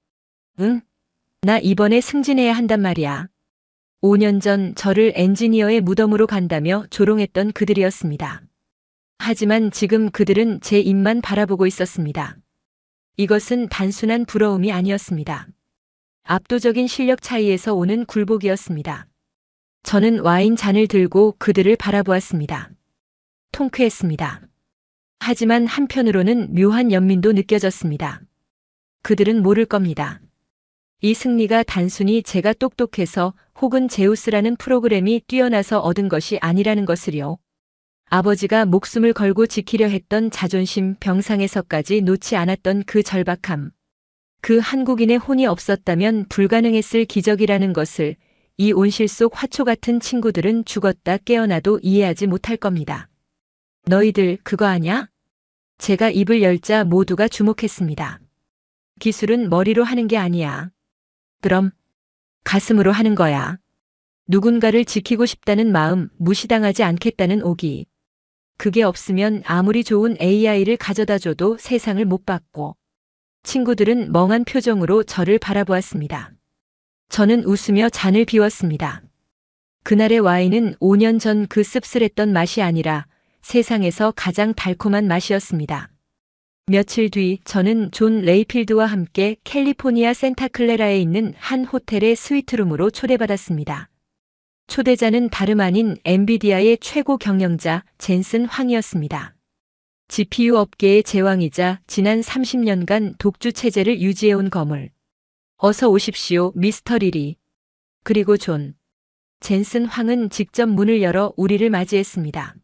응? 나 이번에 승진해야 한단 말이야. 5년 전 저를 엔지니어의 무덤으로 간다며 조롱했던 그들이었습니다. 하지만 지금 그들은 제 입만 바라보고 있었습니다. 이것은 단순한 부러움이 아니었습니다. 압도적인 실력 차이에서 오는 굴복이었습니다. 저는 와인 잔을 들고 그들을 바라보았습니다. 통쾌했습니다. 하지만 한편으로는 묘한 연민도 느껴졌습니다. 그들은 모를 겁니다. 이 승리가 단순히 제가 똑똑해서 혹은 제우스라는 프로그램이 뛰어나서 얻은 것이 아니라는 것을요. 아버지가 목숨을 걸고 지키려 했던 자존심 병상에서까지 놓지 않았던 그 절박함. 그 한국인의 혼이 없었다면 불가능했을 기적이라는 것을 이 온실 속 화초 같은 친구들은 죽었다 깨어나도 이해하지 못할 겁니다. 너희들 그거 아냐? 제가 입을 열자 모두가 주목했습니다. 기술은 머리로 하는 게 아니야. 그럼 가슴으로 하는 거야. 누군가를 지키고 싶다는 마음, 무시당하지 않겠다는 오기. 그게 없으면 아무리 좋은 AI를 가져다 줘도 세상을 못 받고. 친구들은 멍한 표정으로 저를 바라보았습니다. 저는 웃으며 잔을 비웠습니다. 그날의 와인은 5년 전 그 씁쓸했던 맛이 아니라 세상에서 가장 달콤한 맛이었습니다. 며칠 뒤 저는 존 레이필드와 함께 캘리포니아 산타클레라에 있는 한 호텔의 스위트룸으로 초대받았습니다. 초대자는 다름 아닌 엔비디아의 최고 경영자 젠슨 황이었습니다. GPU 업계의 제왕이자 지난 30년간 독주 체제를 유지해온 거물. 어서 오십시오, 미스터 리리. 그리고 존. 젠슨 황은 직접 문을 열어 우리를 맞이했습니다.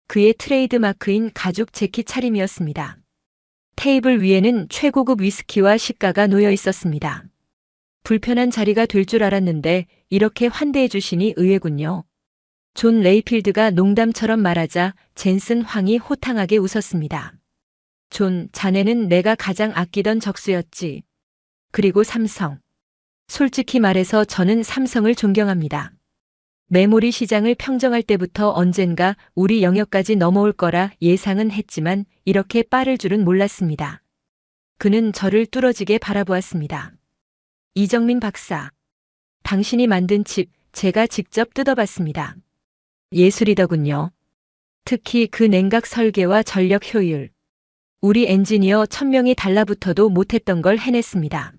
그의 트레이드 마크인 가죽 재킷 차림이었습니다. 테이블 위에는 최고급 위스키와 시가가 놓여 있었습니다. 불편한 자리가 될 줄 알았는데 이렇게 환대해 주시니 의외군요. 존 레이필드가 농담처럼 말하자 젠슨 황이 호탕하게 웃었습니다. 존, 자네는 내가 가장 아끼던 적수였지. 그리고 삼성. 솔직히 말해서 저는 삼성을 존경합니다. 메모리 시장을 평정할 때부터 언젠가 우리 영역까지 넘어올 거라 예상은 했지만 이렇게 빠를 줄은 몰랐습니다. 그는 저를 뚫어지게 바라보았습니다. 이정민 박사. 당신이 만든 칩 제가 직접 뜯어봤습니다. 예술이더군요. 특히 그 냉각 설계와 전력 효율. 우리 엔지니어 1000명이 달라붙어도 못했던 걸 해냈습니다.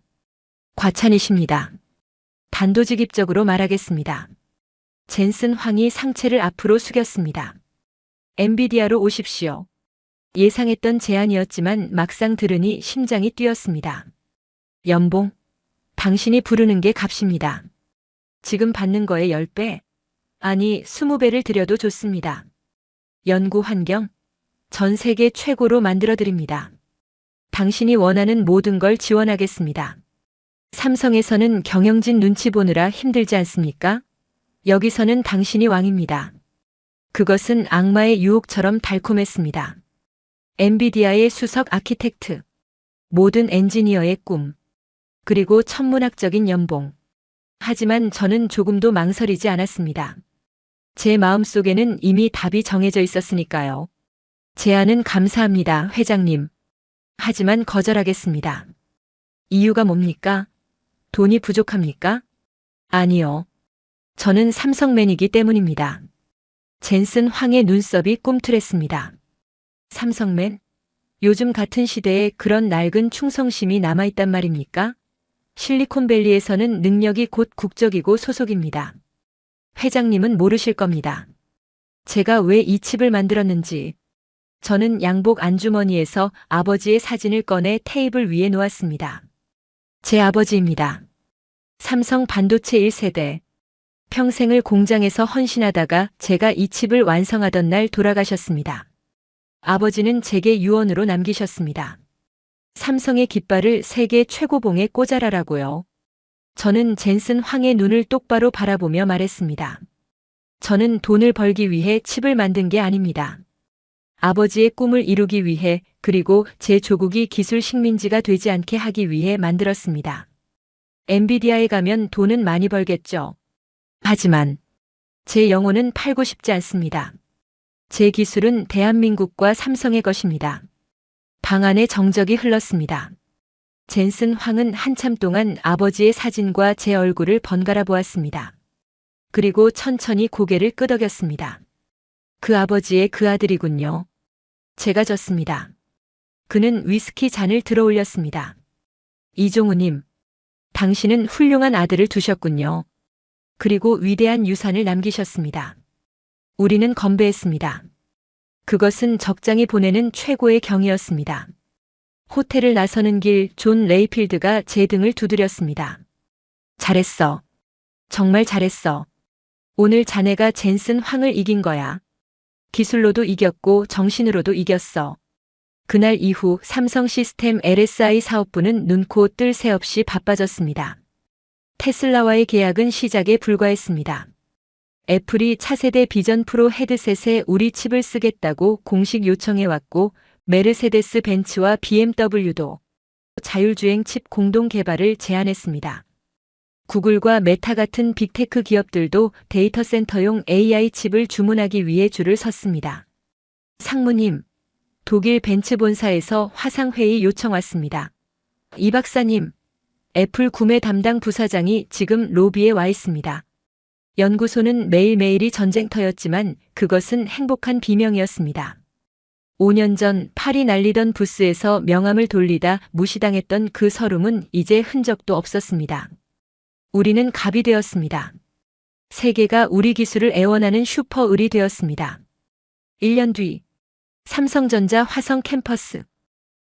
과찬이십니다. 단도직입적으로 말하겠습니다. 젠슨 황이 상체를 앞으로 숙였습니다. 엔비디아로 오십시오. 예상했던 제안이었지만 막상 들으니 심장이 뛰었습니다. 연봉? 당신이 부르는 게 값입니다. 지금 받는 거에 10배? 아니, 20배를 드려도 좋습니다. 연구 환경? 전 세계 최고로 만들어드립니다. 당신이 원하는 모든 걸 지원하겠습니다. 삼성에서는 경영진 눈치 보느라 힘들지 않습니까? 여기서는 당신이 왕입니다. 그것은 악마의 유혹처럼 달콤했습니다. 엔비디아의 수석 아키텍트, 모든 엔지니어의 꿈, 그리고 천문학적인 연봉. 하지만 저는 조금도 망설이지 않았습니다. 제 마음속에는 이미 답이 정해져 있었으니까요. 제안은 감사합니다, 회장님. 하지만 거절하겠습니다. 이유가 뭡니까? 돈이 부족합니까? 아니요. 저는 삼성맨이기 때문입니다. 젠슨 황의 눈썹이 꿈틀했습니다. 삼성맨? 요즘 같은 시대에 그런 낡은 충성심이 남아있단 말입니까? 실리콘밸리에서는 능력이 곧 국적이고 소속입니다. 회장님은 모르실 겁니다. 제가 왜 이 칩을 만들었는지. 저는 양복 안주머니에서 아버지의 사진을 꺼내 테이블 위에 놓았습니다. 제 아버지입니다. 삼성 반도체 1세대. 평생을 공장에서 헌신하다가 제가 이 칩을 완성하던 날 돌아가셨습니다. 아버지는 제게 유언으로 남기셨습니다. 삼성의 깃발을 세계 최고봉에 꽂아라라고요. 저는 젠슨 황의 눈을 똑바로 바라보며 말했습니다. 저는 돈을 벌기 위해 칩을 만든 게 아닙니다. 아버지의 꿈을 이루기 위해, 그리고 제 조국이 기술 식민지가 되지 않게 하기 위해 만들었습니다. 엔비디아에 가면 돈은 많이 벌겠죠. 하지만 제 영혼은 팔고 싶지 않습니다. 제 기술은 대한민국과 삼성의 것입니다. 방 안에 정적이 흘렀습니다. 젠슨 황은 한참 동안 아버지의 사진과 제 얼굴을 번갈아 보았습니다. 그리고 천천히 고개를 끄덕였습니다. 그 아버지의 그 아들이군요. 제가 졌습니다. 그는 위스키 잔을 들어 올렸습니다. 이종우님, 당신은 훌륭한 아들을 두셨군요. 그리고 위대한 유산을 남기셨습니다. 우리는 건배했습니다. 그것은 적장이 보내는 최고의 경이었습니다. 호텔을 나서는 길 존 레이필드가 제 등을 두드렸습니다. 잘했어. 정말 잘했어. 오늘 자네가 젠슨 황을 이긴 거야. 기술로도 이겼고 정신으로도 이겼어. 그날 이후 삼성 시스템 LSI 사업부는 눈코 뜰 새 없이 바빠졌습니다. 테슬라와의 계약은 시작에 불과했습니다. 애플이 차세대 비전 프로 헤드셋에 우리 칩을 쓰겠다고 공식 요청해왔고, 메르세데스 벤츠와 BMW도 자율주행 칩 공동 개발을 제안했습니다. 구글과 메타 같은 빅테크 기업들도 데이터 센터용 AI 칩을 주문하기 위해 줄을 섰습니다. 상무님, 독일 벤츠 본사에서 화상회의 요청 왔습니다. 이 박사님, 애플 구매 담당 부사장이 지금 로비에 와 있습니다. 연구소는 매일매일이 전쟁터였지만 그것은 행복한 비명이었습니다. 5년 전 팔이 날리던 부스에서 명함을 돌리다 무시당했던 그 서름은 이제 흔적도 없었습니다. 우리는 갑이 되었습니다. 세계가 우리 기술을 애원하는 슈퍼을이 되었습니다. 1년 뒤 삼성전자 화성 캠퍼스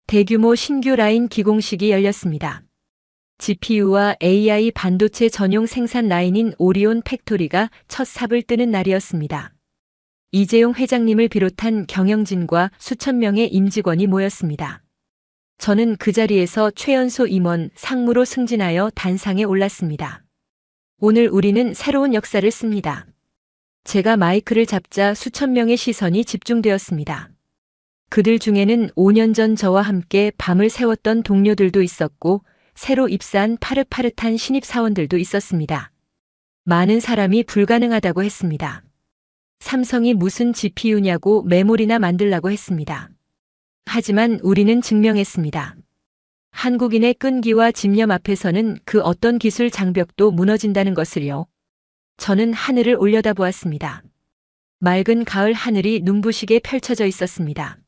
대규모 신규 라인 기공식이 열렸습니다. GPU와 AI 반도체 전용 생산 라인인 오리온 팩토리가 첫 삽을 뜨는 날이었습니다. 이재용 회장님을 비롯한 경영진과 수천 명의 임직원이 모였습니다. 저는 그 자리에서 최연소 임원 상무로 승진하여 단상에 올랐습니다. 오늘 우리는 새로운 역사를 씁니다. 제가 마이크를 잡자 수천 명의 시선이 집중되었습니다. 그들 중에는 5년 전 저와 함께 밤을 새웠던 동료들도 있었고, 새로 입사한 파릇파릇한 신입사원들도 있었습니다. 많은 사람이 불가능하다고 했습니다. 삼성이 무슨 GPU냐고 메모리나 만들라고 했습니다. 하지만 우리는 증명했습니다. 한국인의 끈기와 집념 앞에서는 그 어떤 기술 장벽도 무너진다는 것을요. 저는 하늘을 올려다보았습니다. 맑은 가을 하늘이 눈부시게 펼쳐져 있었습니다.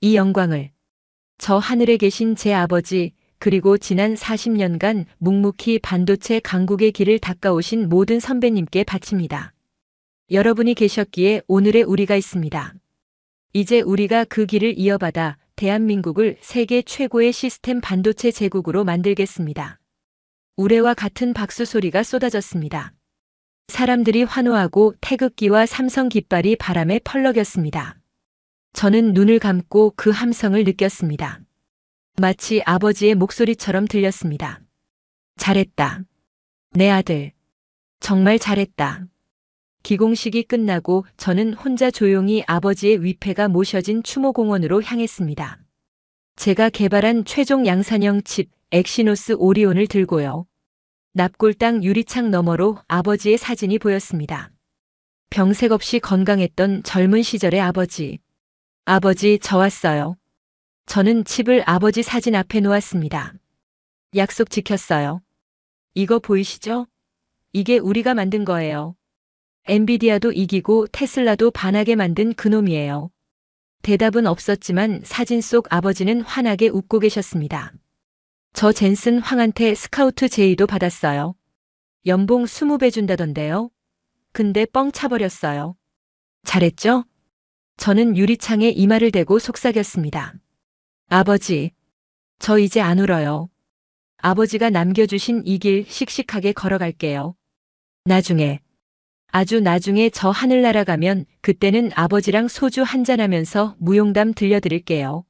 이 영광을 저 하늘에 계신 제 아버지, 그리고 지난 40년간 묵묵히 반도체 강국의 길을 닦아오신 모든 선배님께 바칩니다. 여러분이 계셨기에 오늘의 우리가 있습니다. 이제 우리가 그 길을 이어받아 대한민국을 세계 최고의 시스템 반도체 제국으로 만들겠습니다. 우레와 같은 박수 소리가 쏟아졌습니다. 사람들이 환호하고 태극기와 삼성 깃발이 바람에 펄럭였습니다. 저는 눈을 감고 그 함성을 느꼈습니다. 마치 아버지의 목소리처럼 들렸습니다. 잘했다. 내 아들. 정말 잘했다. 기공식이 끝나고 저는 혼자 조용히 아버지의 위패가 모셔진 추모공원으로 향했습니다. 제가 개발한 최종 양산형 칩 엑시노스 오리온을 들고요. 납골당 유리창 너머로 아버지의 사진이 보였습니다. 병색 없이 건강했던 젊은 시절의 아버지. 아버지, 저 왔어요. 저는 칩을 아버지 사진 앞에 놓았습니다. 약속 지켰어요. 이거 보이시죠? 이게 우리가 만든 거예요. 엔비디아도 이기고 테슬라도 반하게 만든 그놈이에요. 대답은 없었지만 사진 속 아버지는 환하게 웃고 계셨습니다. 저 젠슨 황한테 스카우트 제의도 받았어요. 연봉 20배 준다던데요. 근데 뻥 차버렸어요. 잘했죠? 저는 유리창에 이마를 대고 속삭였습니다. 아버지, 저 이제 안 울어요. 아버지가 남겨주신 이 길 씩씩하게 걸어갈게요. 나중에, 아주 나중에 저 하늘 날아가면 그때는 아버지랑 소주 한잔하면서 무용담 들려드릴게요.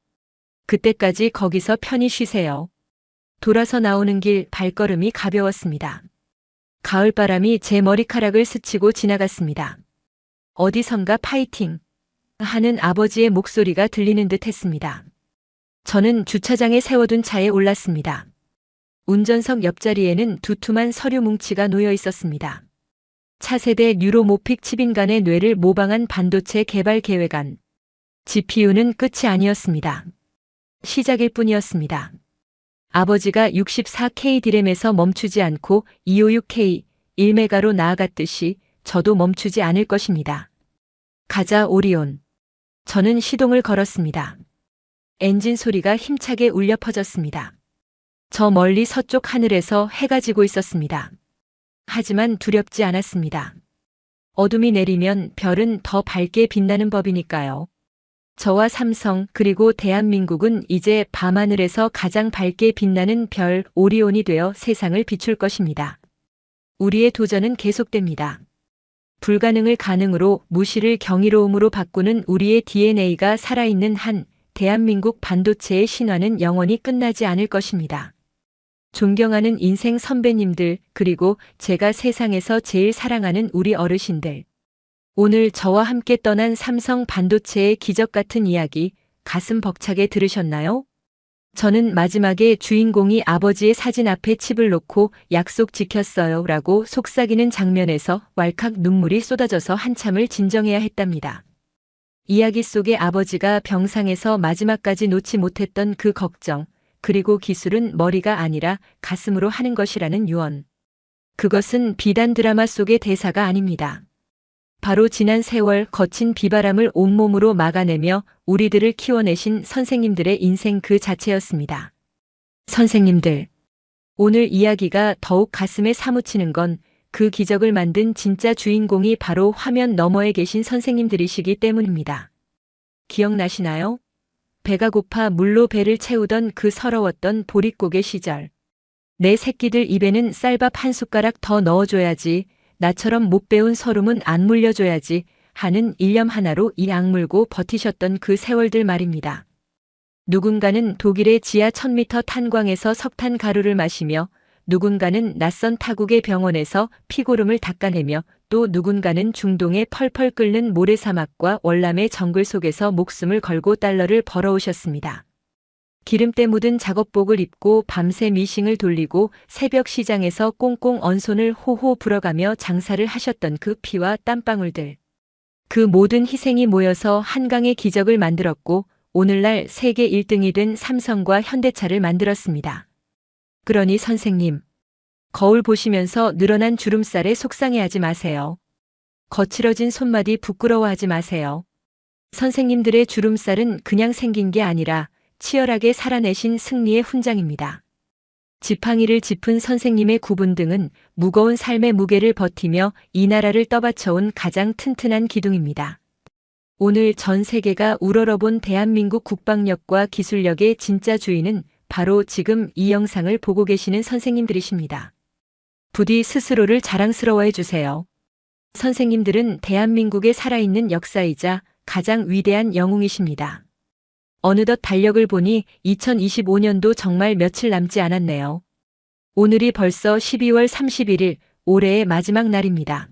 그때까지 거기서 편히 쉬세요. 돌아서 나오는 길 발걸음이 가벼웠습니다. 가을바람이 제 머리카락을 스치고 지나갔습니다. 어디선가 파이팅! 하는 아버지의 목소리가 들리는 듯 했습니다. 저는 주차장에 세워둔 차에 올랐습니다. 운전석 옆자리에는 두툼한 서류 뭉치가 놓여 있었습니다. 차세대 뉴로모픽 칩인간의 뇌를 모방한 반도체 개발 계획안. GPU는 끝이 아니었습니다. 시작일 뿐이었습니다. 아버지가 64K 디램에서 멈추지 않고 256K 1메가로 나아갔듯이 저도 멈추지 않을 것입니다. 가자 오리온. 저는 시동을 걸었습니다. 엔진 소리가 힘차게 울려 퍼졌습니다. 저 멀리 서쪽 하늘에서 해가 지고 있었습니다. 하지만 두렵지 않았습니다. 어둠이 내리면 별은 더 밝게 빛나는 법이니까요. 저와 삼성 그리고 대한민국은 이제 밤하늘에서 가장 밝게 빛나는 별 오리온이 되어 세상을 비출 것입니다. 우리의 도전은 계속됩니다. 불가능을 가능으로 무시를 경이로움으로 바꾸는 우리의 DNA가 살아있는 한 대한민국 반도체의 신화는 영원히 끝나지 않을 것입니다. 존경하는 인생 선배님들, 그리고 제가 세상에서 제일 사랑하는 우리 어르신들. 오늘 저와 함께 떠난 삼성 반도체의 기적 같은 이야기, 가슴 벅차게 들으셨나요? 저는 마지막에 주인공이 아버지의 사진 앞에 칩을 놓고 약속 지켰어요 라고 속삭이는 장면에서 왈칵 눈물이 쏟아져서 한참을 진정해야 했답니다. 이야기 속의 아버지가 병상에서 마지막까지 놓지 못했던 그 걱정, 그리고 기술은 머리가 아니라 가슴으로 하는 것이라는 유언. 그것은 비단 드라마 속의 대사가 아닙니다. 바로 지난 세월 거친 비바람을 온몸으로 막아내며 우리들을 키워내신 선생님들의 인생 그 자체였습니다. 선생님들, 오늘 이야기가 더욱 가슴에 사무치는 건 그 기적을 만든 진짜 주인공이 바로 화면 너머에 계신 선생님들이시기 때문입니다. 기억나시나요? 배가 고파 물로 배를 채우던 그 서러웠던 보릿고개 시절. 내 새끼들 입에는 쌀밥 한 숟가락 더 넣어줘야지, 나처럼 못 배운 서름은 안 물려줘야지 하는 일념 하나로 이 악물고 버티셨던 그 세월들 말입니다. 누군가는 독일의 지하 1000m 탄광에서 석탄 가루를 마시며, 누군가는 낯선 타국의 병원에서 피고름을 닦아내며, 또 누군가는 중동의 펄펄 끓는 모래사막과 월남의 정글 속에서 목숨을 걸고 달러를 벌어오셨습니다. 기름때 묻은 작업복을 입고 밤새 미싱을 돌리고 새벽 시장에서 꽁꽁 언 손을 호호 불어가며 장사를 하셨던 그 피와 땀방울들. 그 모든 희생이 모여서 한강의 기적을 만들었고 오늘날 세계 1등이 된 삼성과 현대차를 만들었습니다. 그러니 선생님, 거울 보시면서 늘어난 주름살에 속상해하지 마세요. 거칠어진 손마디 부끄러워하지 마세요. 선생님들의 주름살은 그냥 생긴 게 아니라 치열하게 살아내신 승리의 훈장입니다. 지팡이를 짚은 선생님의 굽은 등은 무거운 삶의 무게를 버티며 이 나라를 떠받쳐온 가장 튼튼한 기둥입니다. 오늘 전 세계가 우러러본 대한민국 국방력과 기술력의 진짜 주인은 바로 지금 이 영상을 보고 계시는 선생님들이십니다. 부디 스스로를 자랑스러워해 주세요. 선생님들은 대한민국의 살아있는 역사이자 가장 위대한 영웅이십니다. 어느덧 달력을 보니 2025년도 정말 며칠 남지 않았네요. 오늘이 벌써 12월 31일, 올해의 마지막 날입니다.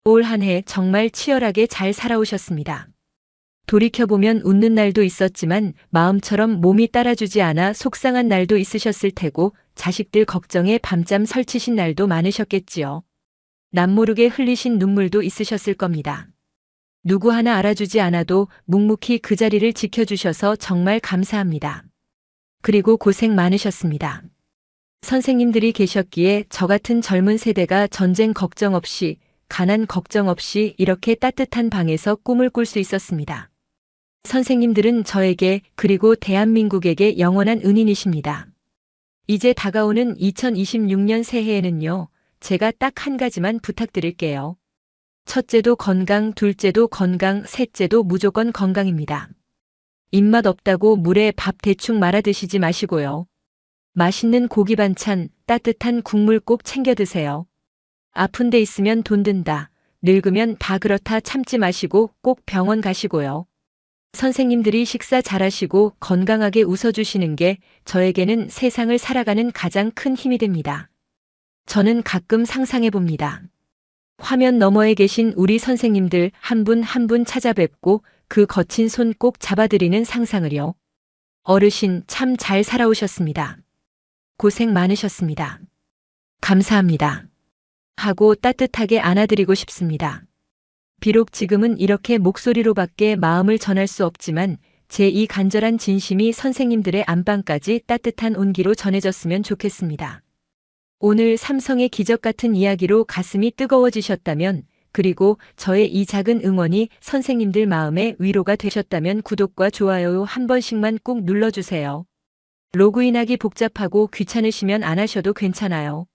올 한 해 정말 치열하게 잘 살아오셨습니다. 돌이켜보면 웃는 날도 있었지만 마음처럼 몸이 따라주지 않아 속상한 날도 있으셨을 테고 자식들 걱정에 밤잠 설치신 날도 많으셨겠지요. 남모르게 흘리신 눈물도 있으셨을 겁니다. 누구 하나 알아주지 않아도 묵묵히 그 자리를 지켜주셔서 정말 감사합니다. 그리고 고생 많으셨습니다. 선생님들이 계셨기에 저 같은 젊은 세대가 전쟁 걱정 없이, 가난 걱정 없이 이렇게 따뜻한 방에서 꿈을 꿀 수 있었습니다. 선생님들은 저에게 그리고 대한민국에게 영원한 은인이십니다. 이제 다가오는 2026년 새해에는요, 제가 딱 한 가지만 부탁드릴게요. 첫째도 건강, 둘째도 건강, 셋째도 무조건 건강입니다. 입맛 없다고 물에 밥 대충 말아 드시지 마시고요. 맛있는 고기 반찬, 따뜻한 국물 꼭 챙겨 드세요. 아픈 데 있으면 돈 든다. 늙으면 다 그렇다 참지 마시고 꼭 병원 가시고요. 선생님들이 식사 잘하시고 건강하게 웃어주시는 게 저에게는 세상을 살아가는 가장 큰 힘이 됩니다. 저는 가끔 상상해 봅니다. 화면 너머에 계신 우리 선생님들 한 분 한 분 찾아뵙고 그 거친 손 꼭 잡아드리는 상상을요. 어르신 참 잘 살아오셨습니다. 고생 많으셨습니다. 감사합니다. 하고 따뜻하게 안아드리고 싶습니다. 비록 지금은 이렇게 목소리로밖에 마음을 전할 수 없지만 제 이 간절한 진심이 선생님들의 안방까지 따뜻한 온기로 전해졌으면 좋겠습니다. 오늘 삼성의 기적 같은 이야기로 가슴이 뜨거워지셨다면, 그리고 저의 이 작은 응원이 선생님들 마음에 위로가 되셨다면 구독과 좋아요 한 번씩만 꼭 눌러주세요. 로그인하기 복잡하고 귀찮으시면 안 하셔도 괜찮아요.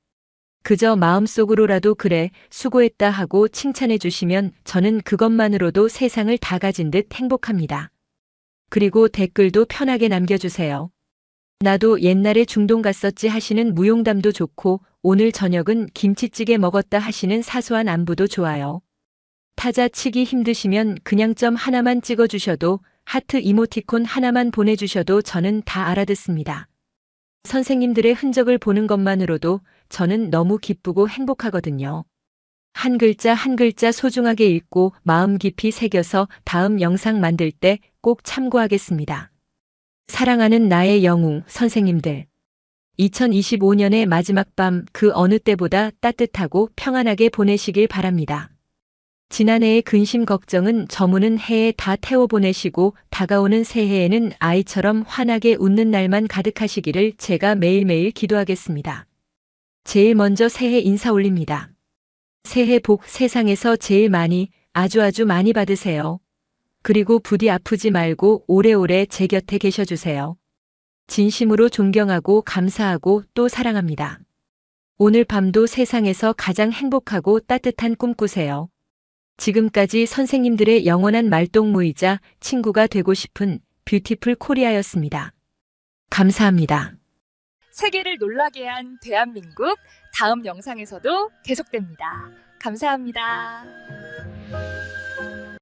그저 마음속으로라도 그래, 수고했다 하고 칭찬해 주시면 저는 그것만으로도 세상을 다 가진 듯 행복합니다. 그리고 댓글도 편하게 남겨주세요. 나도 옛날에 중동 갔었지 하시는 무용담도 좋고, 오늘 저녁은 김치찌개 먹었다 하시는 사소한 안부도 좋아요. 타자 치기 힘드시면 그냥 점 하나만 찍어주셔도, 하트 이모티콘 하나만 보내주셔도 저는 다 알아듣습니다. 선생님들의 흔적을 보는 것만으로도 저는 너무 기쁘고 행복하거든요. 한 글자 한 글자 소중하게 읽고 마음 깊이 새겨서 다음 영상 만들 때 꼭 참고하겠습니다. 사랑하는 나의 영웅 선생님들. 2025년의 마지막 밤 그 어느 때보다 따뜻하고 평안하게 보내시길 바랍니다. 지난해의 근심 걱정은 저무는 해에 다 태워보내시고 다가오는 새해에는 아이처럼 환하게 웃는 날만 가득하시기를 제가 매일매일 기도하겠습니다. 제일 먼저 새해 인사 올립니다. 새해 복 세상에서 제일 많이, 아주 많이 받으세요. 그리고 부디 아프지 말고 오래오래 제 곁에 계셔주세요. 진심으로 존경하고 감사하고 또 사랑합니다. 오늘 밤도 세상에서 가장 행복하고 따뜻한 꿈 꾸세요. 지금까지 선생님들의 영원한 말동무이자 친구가 되고 싶은 뷰티풀 코리아였습니다. 감사합니다. 세계를 놀라게 한 대한민국, 다음 영상에서도 계속됩니다. 감사합니다.